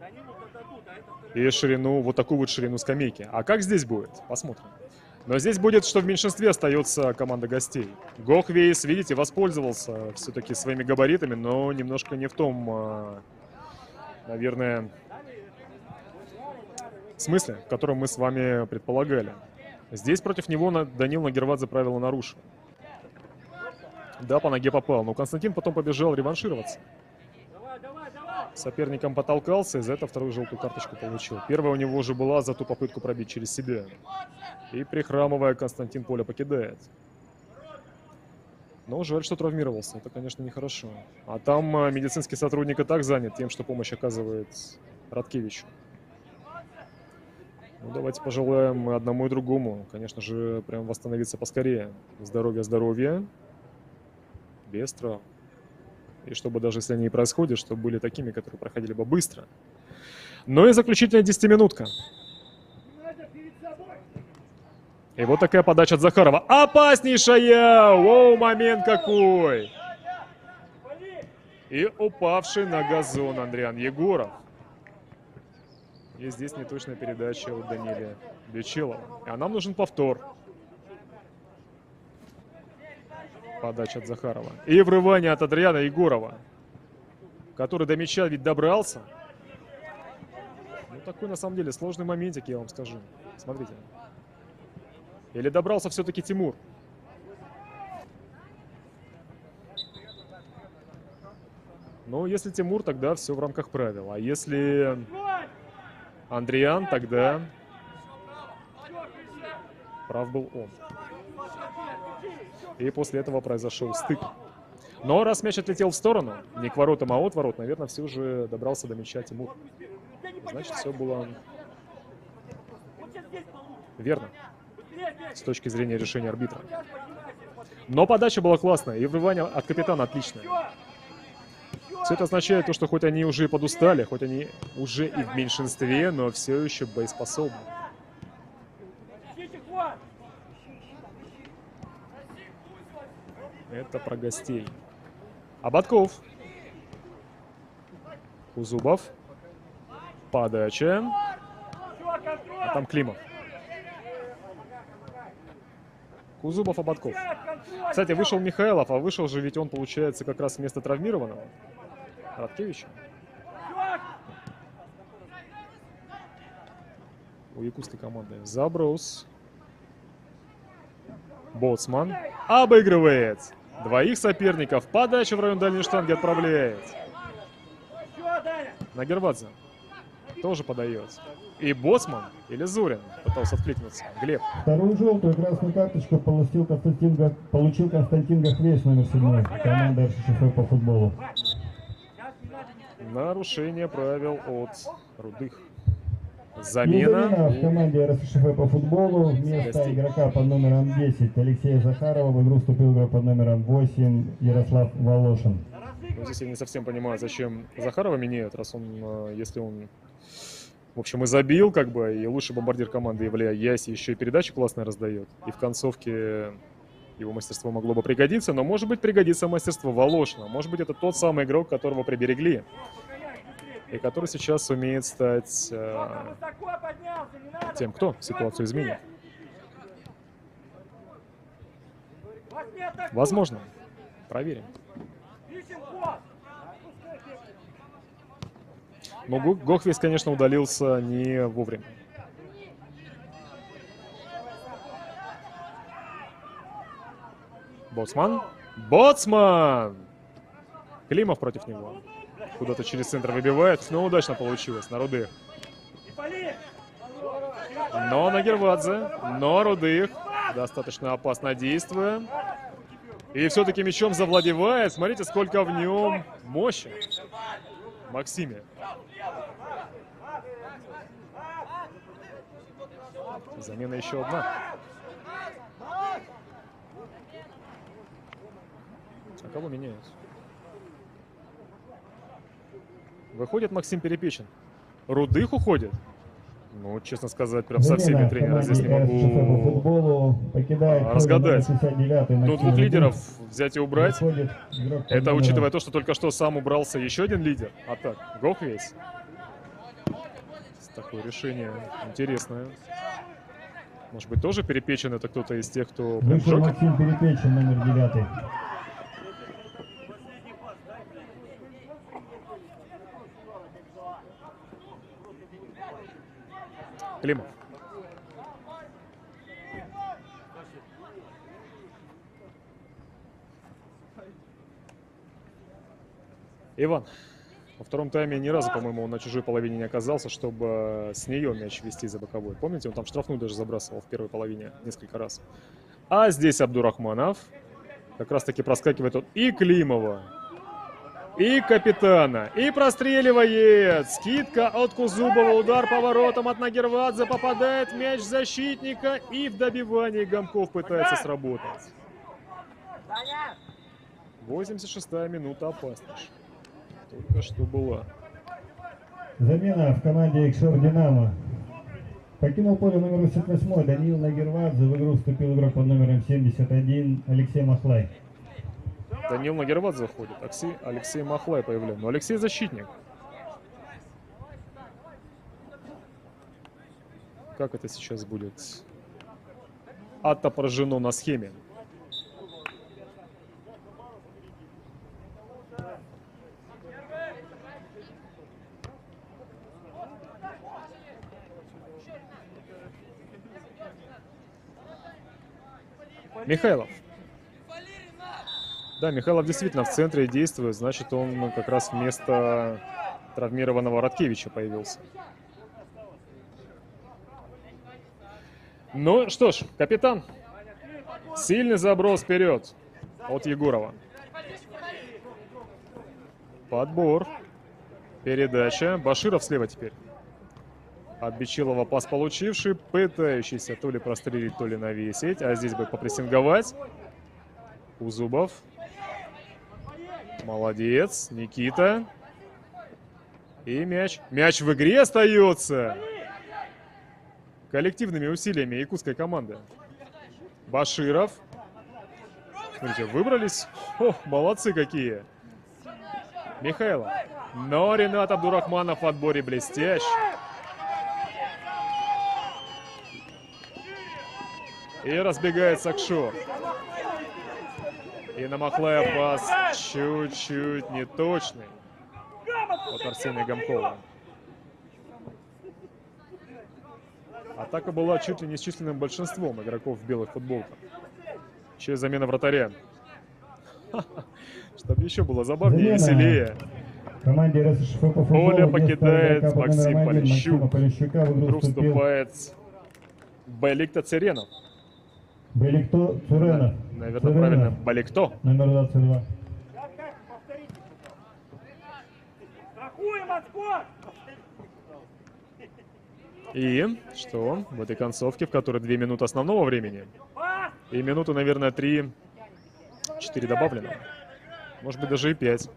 Данилу дадут, а это второй. И ширину, вот такую вот ширину скамейки. А как здесь будет? Посмотрим. Но здесь будет, что в меньшинстве остается команда гостей. Гохвейс, видите, воспользовался все-таки своими габаритами, но немножко не в том, наверное, смысле, в котором мы с вами предполагали. Здесь против него Данил Нагервадзе правила нарушил. Да, по ноге попал, но Константин потом побежал реваншироваться. Давай, давай, давай. Соперником потолкался, и за это вторую желтую карточку получил. Первая у него уже была за ту попытку пробить через себя. И прихрамывая, Константин поле покидает. Но жаль, что травмировался. Это, конечно, нехорошо. А там медицинский сотрудник и так занят тем, что помощь оказывает Раткевичу. Ну, давайте пожелаем и одному, и другому. Конечно же, прям восстановиться поскорее. Здоровья, здоровья. Без травм. И чтобы даже если они и происходят, чтобы были такими, которые проходили бы быстро. Ну и заключительная 10-минутка. И вот такая подача от Захарова. Опаснейшая! Оу, момент какой! И упавший на газон Андриан Егоров. И здесь неточная передача от Данилия Бечилова. А нам нужен повтор. Подача от Захарова. И врывание от Адриана Егорова, который до мяча ведь добрался. Ну, такой, на самом деле, сложный моментик, я вам скажу. Смотрите. Или добрался все-таки Тимур? Ну, если Тимур, тогда все в рамках правил. А если Андриан, тогда прав был он. И после этого произошел стык. Но раз мяч отлетел в сторону, не к воротам, а от ворот, наверное, все же добрался до мяча Тимур. Значит, все было верно с точки зрения решения арбитра. Но подача была классная, и врывание от капитана отличное. Все это означает то, что хоть они уже и подустали, хоть они уже и в меньшинстве, но все еще боеспособны. Это про гостей. Ободков. Кузубов. Подача. А там Климов. Кузубов, Ободков. Кстати, вышел Михайлов, а вышел же ведь он, получается, как раз вместо травмированного Раткевича. У якутской команды заброс. Боцман обыгрывает двоих соперников. Подачу в район дальней штанги отправляет. Нагервадзе тоже подает. И Боцман или Зурин пытался откликнуться. Глеб. Вторую желтую красную карточку получил Константин Гохвейс, номер 7, команда РСФ по футболу. Нарушение правил от Рудых. Замена Замена в команде РСФ по футболу. Вместо гостей. игрока под номером 10 Алексея Захарова в игру вступил игрок под номером 8 Ярослав Волошин. Ну, здесь я не совсем понимаю, зачем Захарова меняют, раз он, если он, в общем, и забил, как бы, и лучший бомбардир команды Ивлея Яси еще и передачи классные раздает. И в концовке его мастерство могло бы пригодиться, но, может быть, пригодится мастерство Волошина. Может быть, это тот самый игрок, которого приберегли и который сейчас сумеет стать Высоко поднялся, не надо. тем, кто ситуацию изменит. Вас не атакуют. Возможно. Проверим. Ищем ход. Но Гохвейс, конечно, удалился не вовремя. Боцман. Боцман! Климов против него. Куда-то через центр выбивает, но удачно получилось на Рудых. Ипполит. Но на Гервадзе, но Рудых достаточно опасно действуя. И все-таки мячом завладевает. Смотрите, сколько в нем мощи. Максиме. Замена еще одна. А кого меняют? Выходит Максим Перепечин. Рудых уходит. Ну, честно сказать, прям со всеми тренерами здесь не могу футболу покидает разгадать. 69-й Ну, двух Максим лидеров взять и убрать. Выходит игрок под Это номером учитывая то, что только что сам убрался еще один лидер. А так, Гохвейс. Такое решение интересное. Может быть, тоже Перепечин это кто-то из тех, кто прям в Вышел шоке? Максим Перепечин, номер 9. Климов. Иван. Во втором тайме ни разу, по-моему, он на чужой половине не оказался, чтобы с нее мяч вести за боковой. Помните, он там штрафную даже забрасывал в первой половине несколько раз. А здесь Абдурахманов. Как раз-таки проскакивает он и Климова, и капитана, и простреливает. Скидка от Кузубова, удар поворотом от Нагервадзе, попадает мяч защитника, и в добивании Гомков пытается сработать. 86-я минута опасность. Только что была. Замена в команде Экшор Динамо. Покинул поле номер 88 Даниил Нагервадзе. В игру вступил игрок под номером 71 Алексей Махлай. Даниил Нагервадзе заходит. Алексей Махлай появляется. Но Алексей защитник. Как это сейчас будет отображено на схеме? Михайлов. Да, Михайлов действительно в центре действует, значит, он как раз вместо травмированного Радкевича появился. Ну что ж, капитан. Сильный заброс вперед от Егорова. Подбор. Передача. Баширов слева теперь. От Бичилова пас получивший, пытающийся то ли прострелить, то ли навесить. А здесь бы попрессинговать. Узубов. Молодец. Никита. И мяч. Мяч в игре остается. Коллективными усилиями якутской команды. Баширов. Смотрите, выбрались. О, молодцы какие. Михайлов. Но Ренат Абдурахманов в отборе блестящ. И разбегается Акшор. И на Махлая пас чуть-чуть неточный от Арсения Гомкова. Атака была чуть ли не с численным большинством игроков в белых футболках. Еще и замена вратаря. Чтобы еще было забавнее и веселее. Команде РСШФ по футболу Поля вместо покидает игрока под Максим номером 1 Полищук. Максима Полищука в игру Вдруг вступил вступает Беликто Церенов. Беликто Цуренов. Наверное, правильно. Баликто. Номер 22. Страхуем отскок! И что в этой концовке, в которой 2 минуты основного времени, Пас! и минуты, наверное, 3-4 добавлено. Может быть, даже и 5.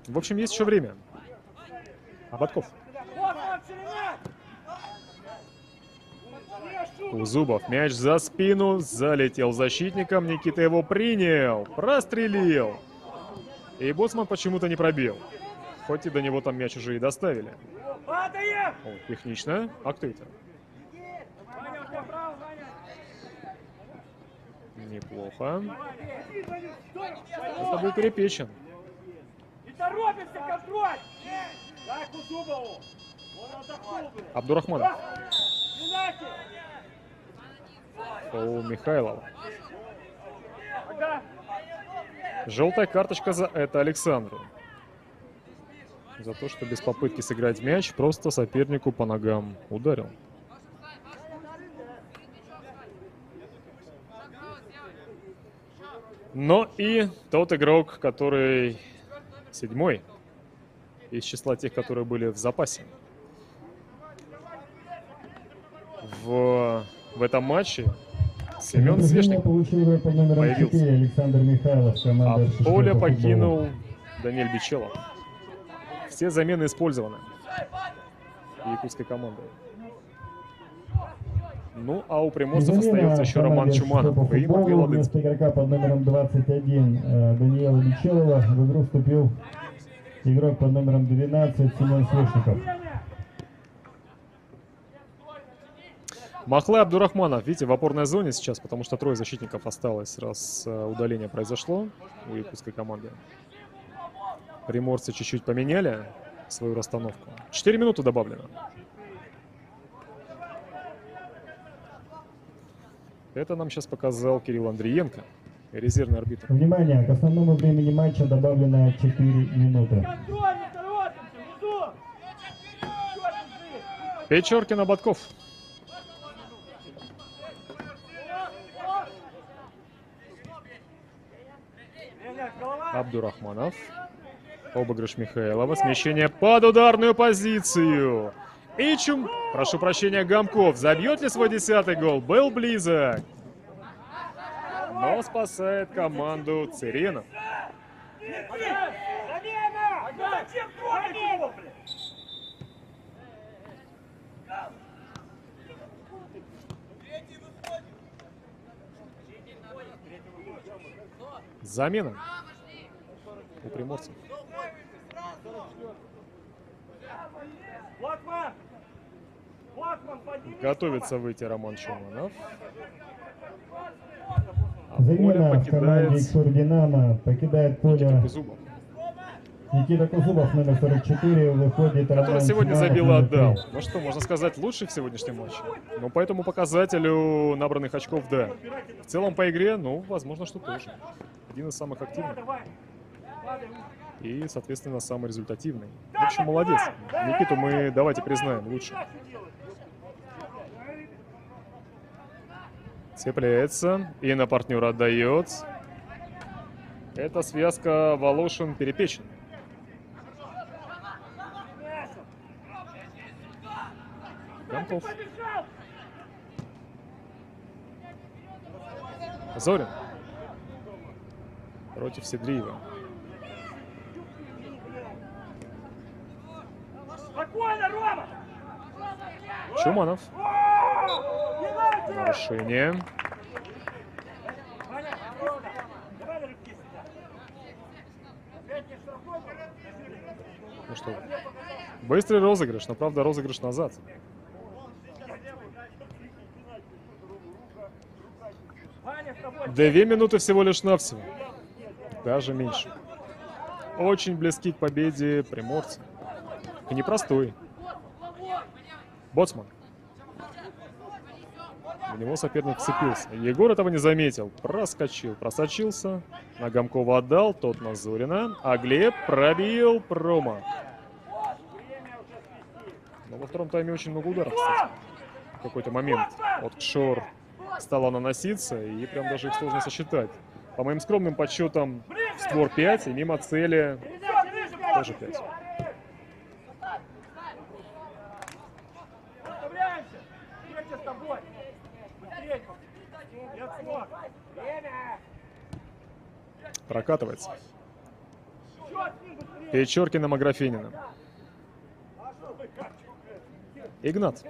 В общем, есть еще время. Ободков. Вот он, Черенят! Узубов. Мяч за спину. Залетел защитником. Никита его принял. Прострелил. И Боцман почему-то не пробил. Хоть и до него там мяч уже и доставили. Падаем! О, технично. А кто это? Ваня, у тебя право, Ваня! Неплохо. Стой! Это был Перепечин. Не торопимся, контроль! Дай Кузубову! Он отдохнул бы! Абдурахманов. Минайте! Фоул Михайлова. Ага! Желтая карточка за это Александру. За то, что без попытки сыграть мяч, просто сопернику по ногам ударил. Но и тот игрок, который седьмой из числа тех, которые были в запасе в этом матче, Семен Награждение Свешник, получил игрок под номером появился. 4 Александр Михайлов, а команда РСШФ поле по футболу. покинул Даниэль Бичелов. Все замены использованы якутской командой. Ну, а у приморцев Замена остается еще в Роман команде Чуманов РСШФ по и Матвей футболу. Ладыцкий. Вместо игрока под номером 21 Даниэла Бичелова в игру вступил игрок под номером 12 Семен Свешников. Махлай Абдурахманов, видите, в опорной зоне сейчас, потому что трое защитников осталось, раз удаление произошло у якутской команды. Приморцы чуть-чуть поменяли свою расстановку. 4 минуты добавлено. Это нам сейчас показал Кирилл Андриенко, резервный арбитр. Внимание, к основному времени матча добавлено 4 минуты. Контроль, не торопимся! Внизу! Чёрт, бежит! Печоркин, Ободков. Леня, голова! Абдурахманов. Обыгрыш Михайлова. Смещение под ударную позицию. И прошу прощения, Гамков. Забьет ли свой 10-й гол? Был близок. Но спасает команду Циренов. Замена! Зачем трогать его, блядь? Замена у приморцев. Блокман! Блокман, подними! Готовится выйти Роман Чуманов. А поле Замена в команде покидает Иксур Динамо. Покидает Никита поле Кузубов, Никита Кузубов, номер 44. Выходит который Роман сегодня Чуманов, забил и номер отдал. 3. Ну что, можно сказать, лучший в сегодняшнем матче. Но по этому показателю набранных очков, да. В целом по игре, ну, возможно, что тоже. Один из самых активных. Давай! Падай, И, соответственно, самый результативный. В общем, молодец. Никиту мы, давайте признаем, лучше. Цепляется и на партнера отдает. Это связка Волошин-Перепечин. Гамков. Зорин. Против Седриева. Спокойно, Рома! Чуманов. Давайте! Нарушение. Ваня, давай на рыбки сюда. Опять не штрафной? Ну что, быстрый розыгрыш, но правда розыгрыш назад. Ваня, с тобой! 2 минуты всего лишь навсего. Даже меньше. Очень близки к победе приморцы. И непростой. Боцман. В него соперник вцепился. Егор этого не заметил. Проскочил, просочился. На Гамкова отдал, тот на Зорина. А Глеб пробил промо. Но во втором тайме очень много ударов, кстати. В какой-то момент от Кшор стало наноситься, и прям даже их сложно сосчитать. По моим скромным подсчетам, в створ 5, и мимо цели тоже 5. Оставляемся! Встреча с тобой! Быстрее! Я смог! Время! Прокатывается. Счет с ним быстрее! Печоркиным Аграфениным. Игнат.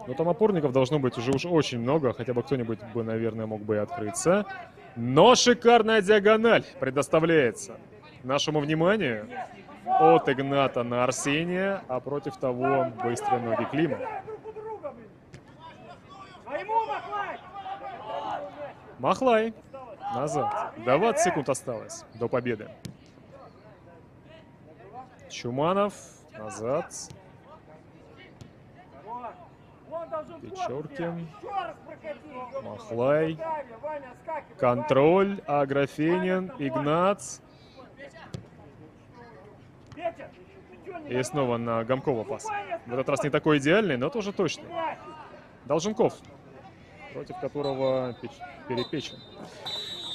Но там опорников должно быть уже уж очень много. Хотя бы кто-нибудь бы, наверное, мог бы и открыться. Но шикарная диагональ предоставляется нашему вниманию от Игната на Арсения, а против того быстрые ноги Клима. Друг у друга, блин. Своему махлай! Махлай назад. 20 секунд осталось до победы. Чуманов назад. Вон должен Печоркин. Еще раз прокати. Махлай. Ваня, скакивай. Контроль. Аграфенин. Игнат. Петя, ты чё не И снова на Гомкова пас. В этот раз не такой идеальный, но тоже точный. мягкий? Долженков, против которого Перепечин.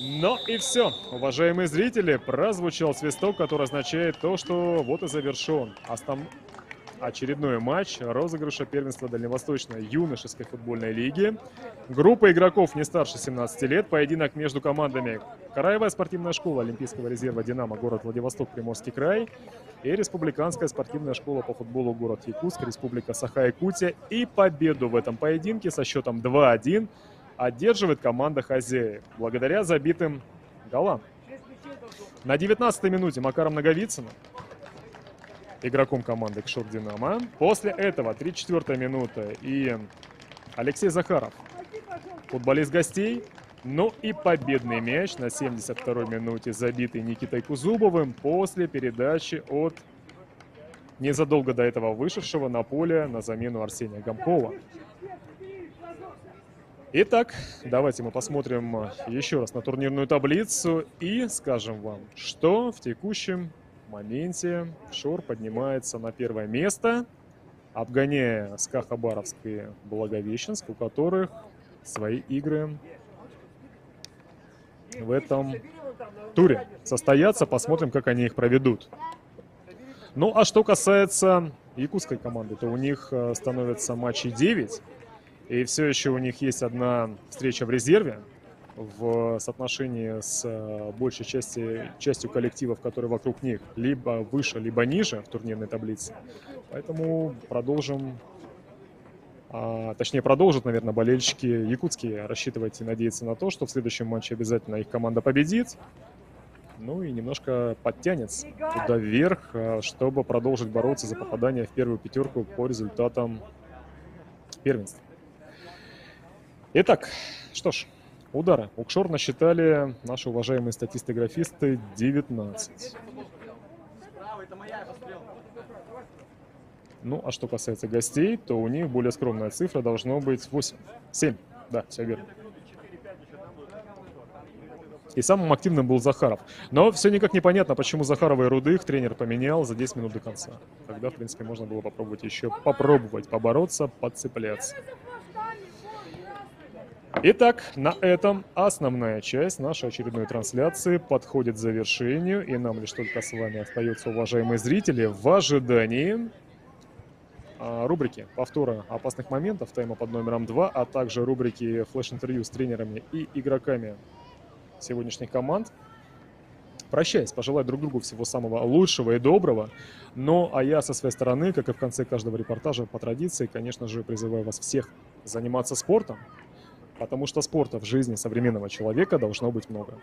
Но и все, уважаемые зрители, прозвучал свисток, который означает то, что вот и завершен очередной матч розыгрыша первенства Дальневосточной юношеской футбольной лиги. Группа игроков не старше 17 лет. Поединок между командами Краевая спортивная школа Олимпийского резерва «Динамо», город Владивосток, Приморский край, и Республиканская спортивная школа по футболу, город Якутск, Республика Саха-Якутия. И победу в этом поединке со счетом 2-1 одерживает команда хозяев благодаря забитым голам. На 19-й минуте Макаром Наговицыным, игроком команды Кшор Динамо. После этого 34-я минута и Алексей Захаров, футболист гостей. Ну и победный мяч на 72-й минуте, забитый Никитой Кузубовым после передачи от незадолго до этого вышедшего на поле на замену Арсения Гомкова. Итак, давайте мы посмотрим еще раз на турнирную таблицу и скажем вам, что в текущем моменте Кшор поднимается на первое место, обгоняя СКА Хабаровск и Благовещенск, у которых свои игры в этом туре состоятся. Посмотрим, как они их проведут. Ну, а что касается якутской команды, то у них становится матчей 9. И все еще у них есть одна встреча в резерве в соотношении с большей частью коллективов, которые вокруг них, либо выше, либо ниже в турнирной таблице. Поэтому продолжат, наверное, болельщики якутские рассчитывать и надеяться на то, что в следующем матче обязательно их команда победит. Ну и немножко подтянется туда вверх, чтобы продолжить бороться за попадание в первую пятерку по результатам первенства. Итак, что ж, удары у Кшор насчитали наши уважаемые статисты-графисты 19. Ну, а что касается гостей, то у них более скромная цифра, должно быть 8. 7. Да, все верно. И самым активным был Захаров. Но все никак непонятно, почему Захарова и Рудых тренер поменял за 10 минут до конца. Тогда, в принципе, можно было попробовать еще побороться, подцепляться. Итак, на этом основная часть нашей очередной трансляции подходит к завершению. И нам лишь только с вами остается, уважаемые зрители, в ожидании рубрики повтора опасных моментов, тайма под номером 2, а также рубрики флеш-интервью с тренерами и игроками сегодняшних команд. Прощаясь, пожелать друг другу всего самого лучшего и доброго. Ну, а я со своей стороны, как и в конце каждого репортажа по традиции, конечно же, призываю вас всех заниматься спортом, потому что спорта в жизни современного человека должно быть много.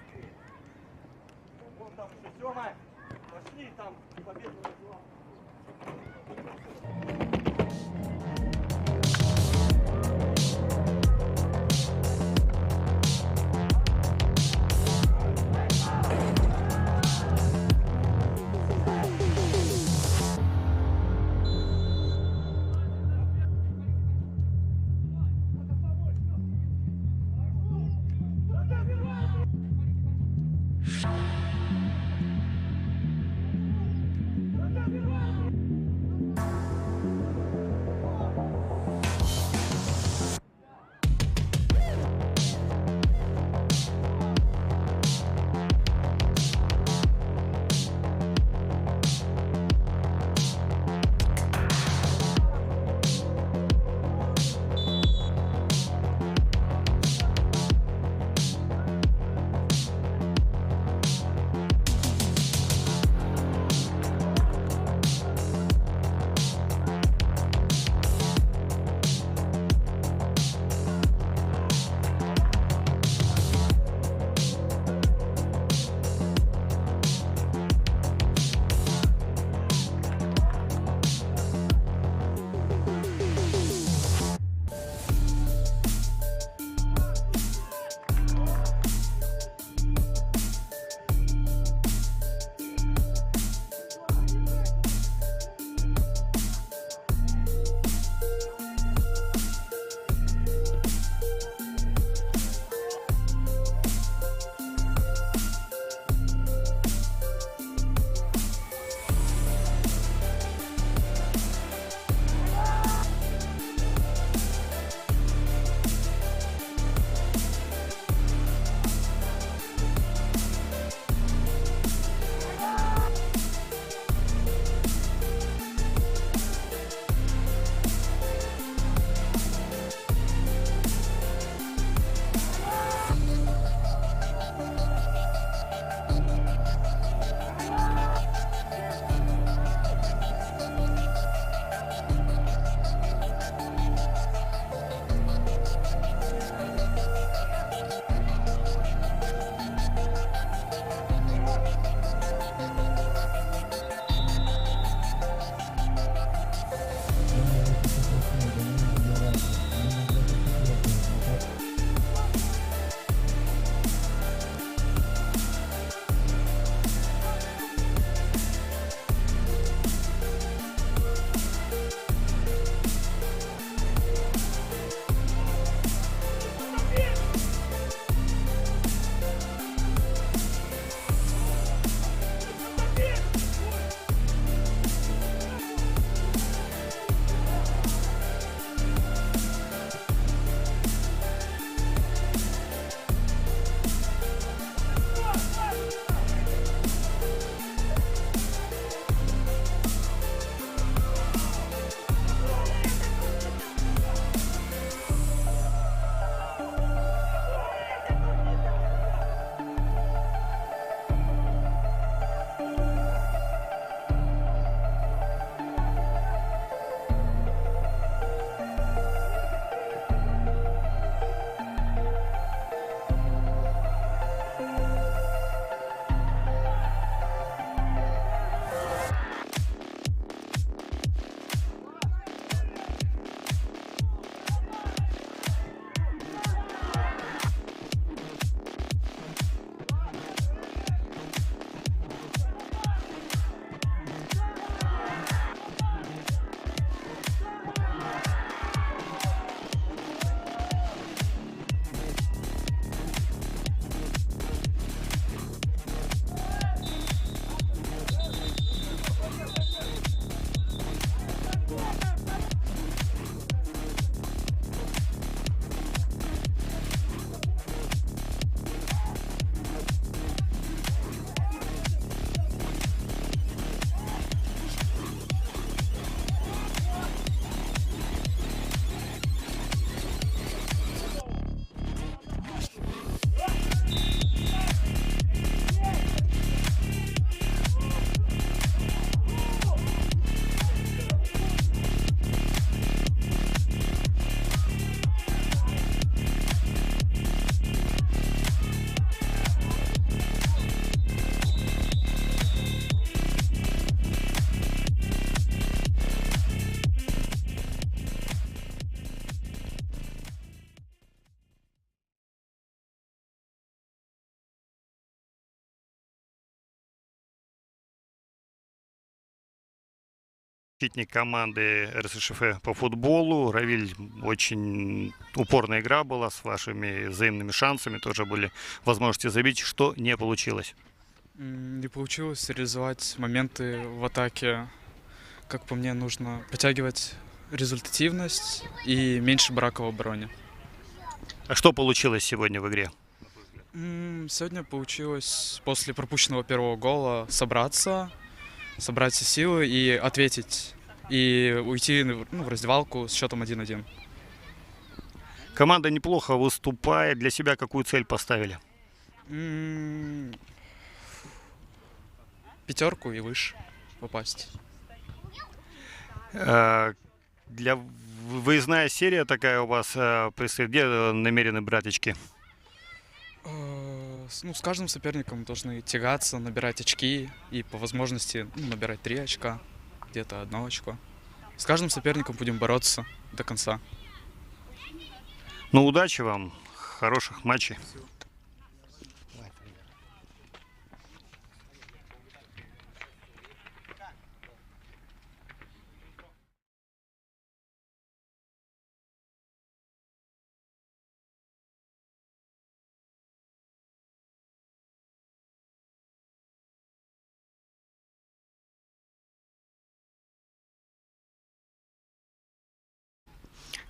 Защитник команды РСШФ по футболу. Равиль, очень упорная игра была с вашими взаимными шансами. Тоже были возможности забить. Что не получилось? Не получилось реализовать моменты в атаке. Как по мне, нужно подтягивать результативность и меньше брака в обороне. А что получилось сегодня в игре? Сегодня получилось после пропущенного первого гола собраться, собрать все силы и ответить. И уйти в раздевалку с счетом 1-1. Команда неплохо выступает. Для себя какую цель поставили? Пятерку и выше попасть. Выездная серия такая у вас предстоит. Где намерены брать очки? С каждым соперником должны тягаться, набирать очки и по возможности набирать 3 очка, где-то 1 очко. С каждым соперником будем бороться до конца. Ну, удачи вам, хороших матчей.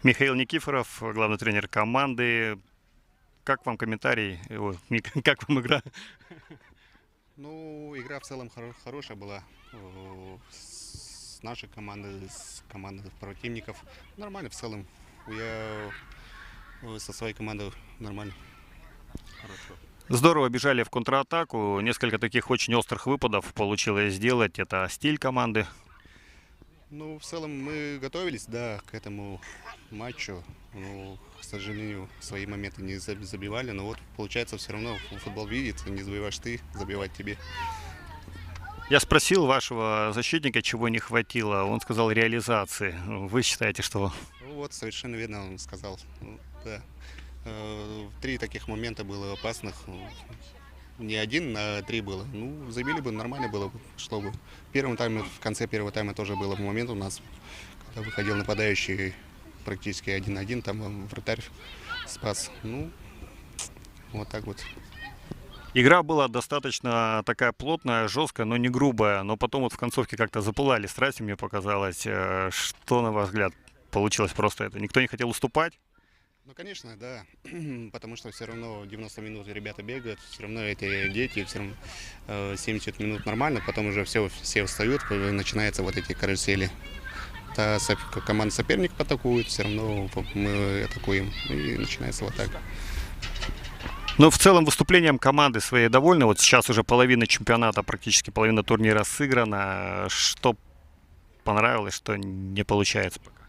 Михаил Никифоров, главный тренер команды. Как вам комментарий? Как вам игра? Ну, игра в целом хорошая была. С нашей командой, с командой противников. Нормально в целом. Я со своей командой нормально. Хорошо. Здорово бежали в контратаку. Несколько таких очень острых выпадов получилось сделать. Это стиль команды. Ну, в целом мы готовились, да, к этому матчу. Ну, к сожалению, свои моменты не забивали. Но вот, получается, все равно футбол видит. Не забиваешь ты, забивать тебе. Я спросил вашего защитника, чего не хватило. Он сказал реализации. Вы считаете, что... Ну, вот, совершенно верно он сказал. Ну, да. 3 таких момента было опасных. Не 1, а 3 было. Ну, забили бы, нормально было бы, чтобы. В первом тайме, в конце первого тайма тоже был момент у нас, когда выходил нападающий практически 1-1, там вратарь спас. Ну, вот так вот. Игра была достаточно такая плотная, жесткая, но не грубая. Но потом вот в концовке как-то запылали страсти, мне показалось. Что, на ваш взгляд, получилось просто это? Никто не хотел уступать? Ну, конечно, да, потому что все равно 90 минут ребята бегают, все равно эти дети, все равно 70 минут нормально, потом уже все встают, начинаются вот эти карусели. Команда соперник атакует, все равно мы атакуем, и начинается вот так. Но в целом выступлением команды своей довольны. Вот сейчас уже половина чемпионата, практически половина турнира сыграна. Что понравилось, что не получается пока?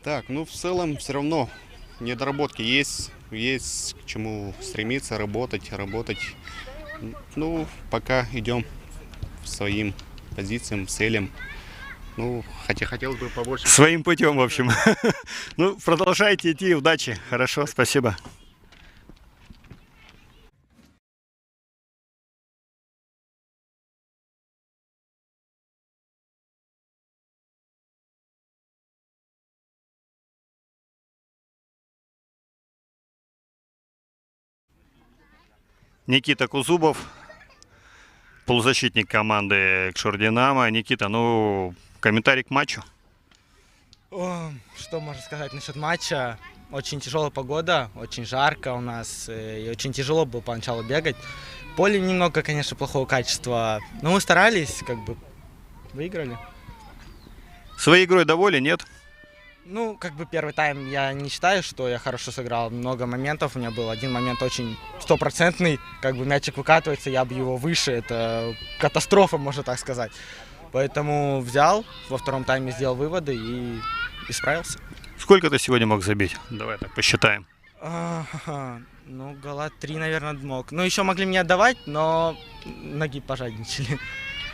Так, ну в целом все равно недоработки есть к чему стремиться, работать. Ну, пока идем своим позициям, целям. Ну, хотя хотелось бы побольше. Своим путем, в общем. Ну, продолжайте идти, удачи. Хорошо, спасибо. Никита Кузубов, полузащитник команды Кшор Динамо. Никита, ну, комментарий к матчу? Что можно сказать насчет матча? Очень тяжелая погода, очень жарко у нас, и очень тяжело было поначалу бегать. Поле немного, конечно, плохого качества, но мы старались, как бы выиграли. Своей игрой доволен, нет? Ну, как бы первый тайм я не считаю, что я хорошо сыграл. Много моментов, у меня был один момент очень стопроцентный, как бы мячик выкатывается, я бы его выше, это катастрофа, можно так сказать. Поэтому взял, во втором тайме сделал выводы и справился. Сколько ты сегодня мог забить? Давай так посчитаем. Ну, гола 3, наверное, мог. Ну, еще могли мне отдавать, но ноги пожадничали.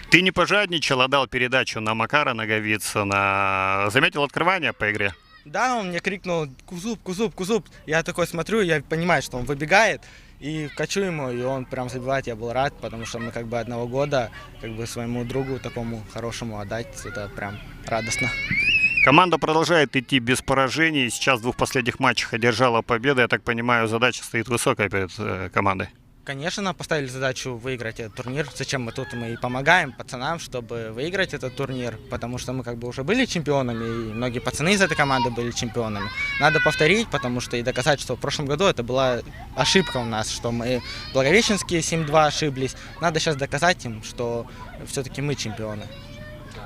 Ты не пожадничал, а дал передачу на Макара Наговицына. Заметил открывание по игре? Да, он мне крикнул: Кузуб, Кузуб, Кузуб. Я такой смотрю, я понимаю, что он выбегает. И качу ему, и он прям забивает, я был рад, потому что мы как бы одного года, как бы своему другу такому хорошему отдать, это прям радостно. Команда продолжает идти без поражений. Сейчас в 2 последних матчах одержала победу. Я так понимаю, задача стоит высокая перед командой. Конечно, нам поставили задачу выиграть этот турнир. Зачем мы тут? Мы и помогаем пацанам, чтобы выиграть этот турнир, потому что мы как бы уже были чемпионами, и многие пацаны из этой команды были чемпионами. Надо повторить, потому что и доказать, что в прошлом году это была ошибка у нас, что мы Благовещенские 7-2 ошиблись. Надо сейчас доказать им, что все-таки мы чемпионы.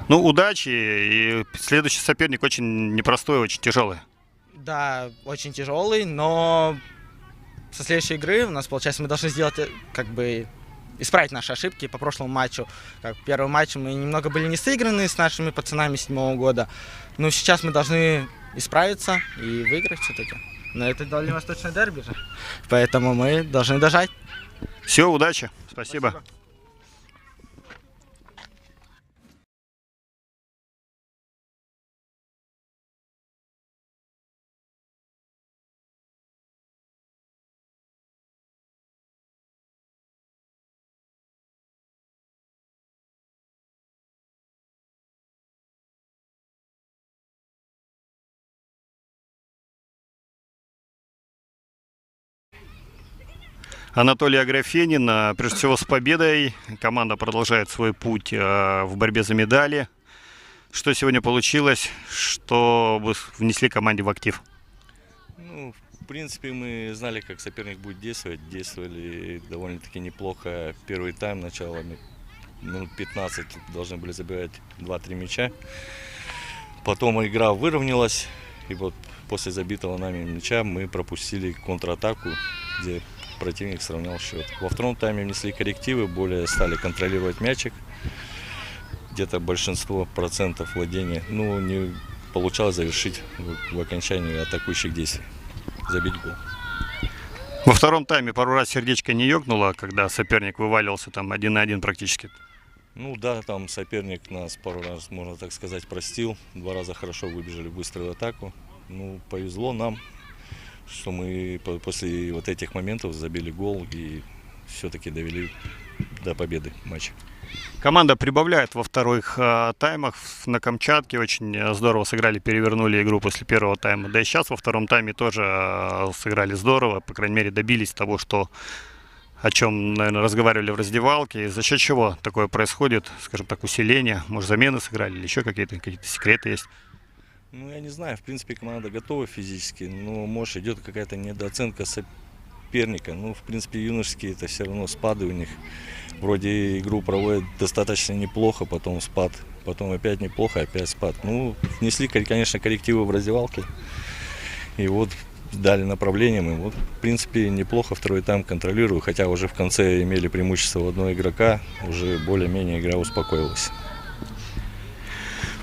Ну, удачи. И следующий соперник очень непростой, очень тяжелый. Да, очень тяжелый, но со следующей игры у нас, получается, мы должны сделать, как бы, исправить наши ошибки по прошлому матчу. Как первый матч мы немного были не сыграны с нашими пацанами 7-го года, но сейчас мы должны исправиться и выиграть все-таки. Но это дальневосточное дерби же, поэтому мы должны дожать. Все, удачи. Спасибо. Анатолий Аграфенин, прежде всего с победой. Команда продолжает свой путь в борьбе за медали. Что сегодня получилось? Что вы внесли команде в актив? Ну, в принципе, мы знали, как соперник будет действовать. Действовали довольно-таки неплохо. Первый тайм, начало минут 15 должны были забивать 2-3 мяча. Потом игра выровнялась. И вот после забитого нами мяча мы пропустили контратаку, где противник сравнял счет. Во втором тайме внесли коррективы, более стали контролировать мячик. Где-то большинство процентов владения, ну, не получалось завершить в окончании атакующих действий, забить гол. Во втором тайме пару раз сердечко не ёкнуло, когда соперник вываливался там 1 на 1 практически. Ну да, там соперник нас пару раз, можно так сказать, простил. 2 раза хорошо выбежали в быструю атаку. Ну, повезло нам, что мы после вот этих моментов забили гол и все-таки довели до победы матча. Команда прибавляет во вторых таймах на Камчатке. Очень здорово сыграли, перевернули игру после первого тайма. Да и сейчас во втором тайме тоже сыграли здорово. По крайней мере, добились того, о чем, наверное, разговаривали в раздевалке. За счет чего такое происходит? Скажем так, усиление. Может, замены сыграли или еще какие-то секреты есть? Ну, я не знаю, в принципе, команда готова физически, но, может, идет какая-то недооценка соперника. Ну, в принципе, юношеские это все равно спады у них. Вроде игру проводят достаточно неплохо, потом спад, потом опять неплохо, опять спад. Ну, внесли, конечно, коррективы в раздевалке, и вот дали направлением, и вот, в принципе, неплохо второй тайм контролирую, хотя уже в конце имели преимущество у одного игрока, уже более-менее игра успокоилась.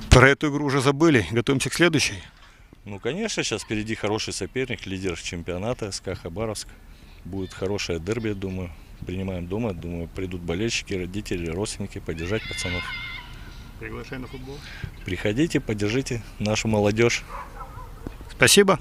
Про эту игру уже забыли. Готовимся к следующей. Ну, конечно, сейчас впереди хороший соперник, лидер чемпионата СКА Хабаровск. Будет хорошее дерби, думаю. Принимаем дома, думаю, придут болельщики, родители, родственники поддержать пацанов. Приглашай на футбол. Приходите, поддержите нашу молодежь. Спасибо.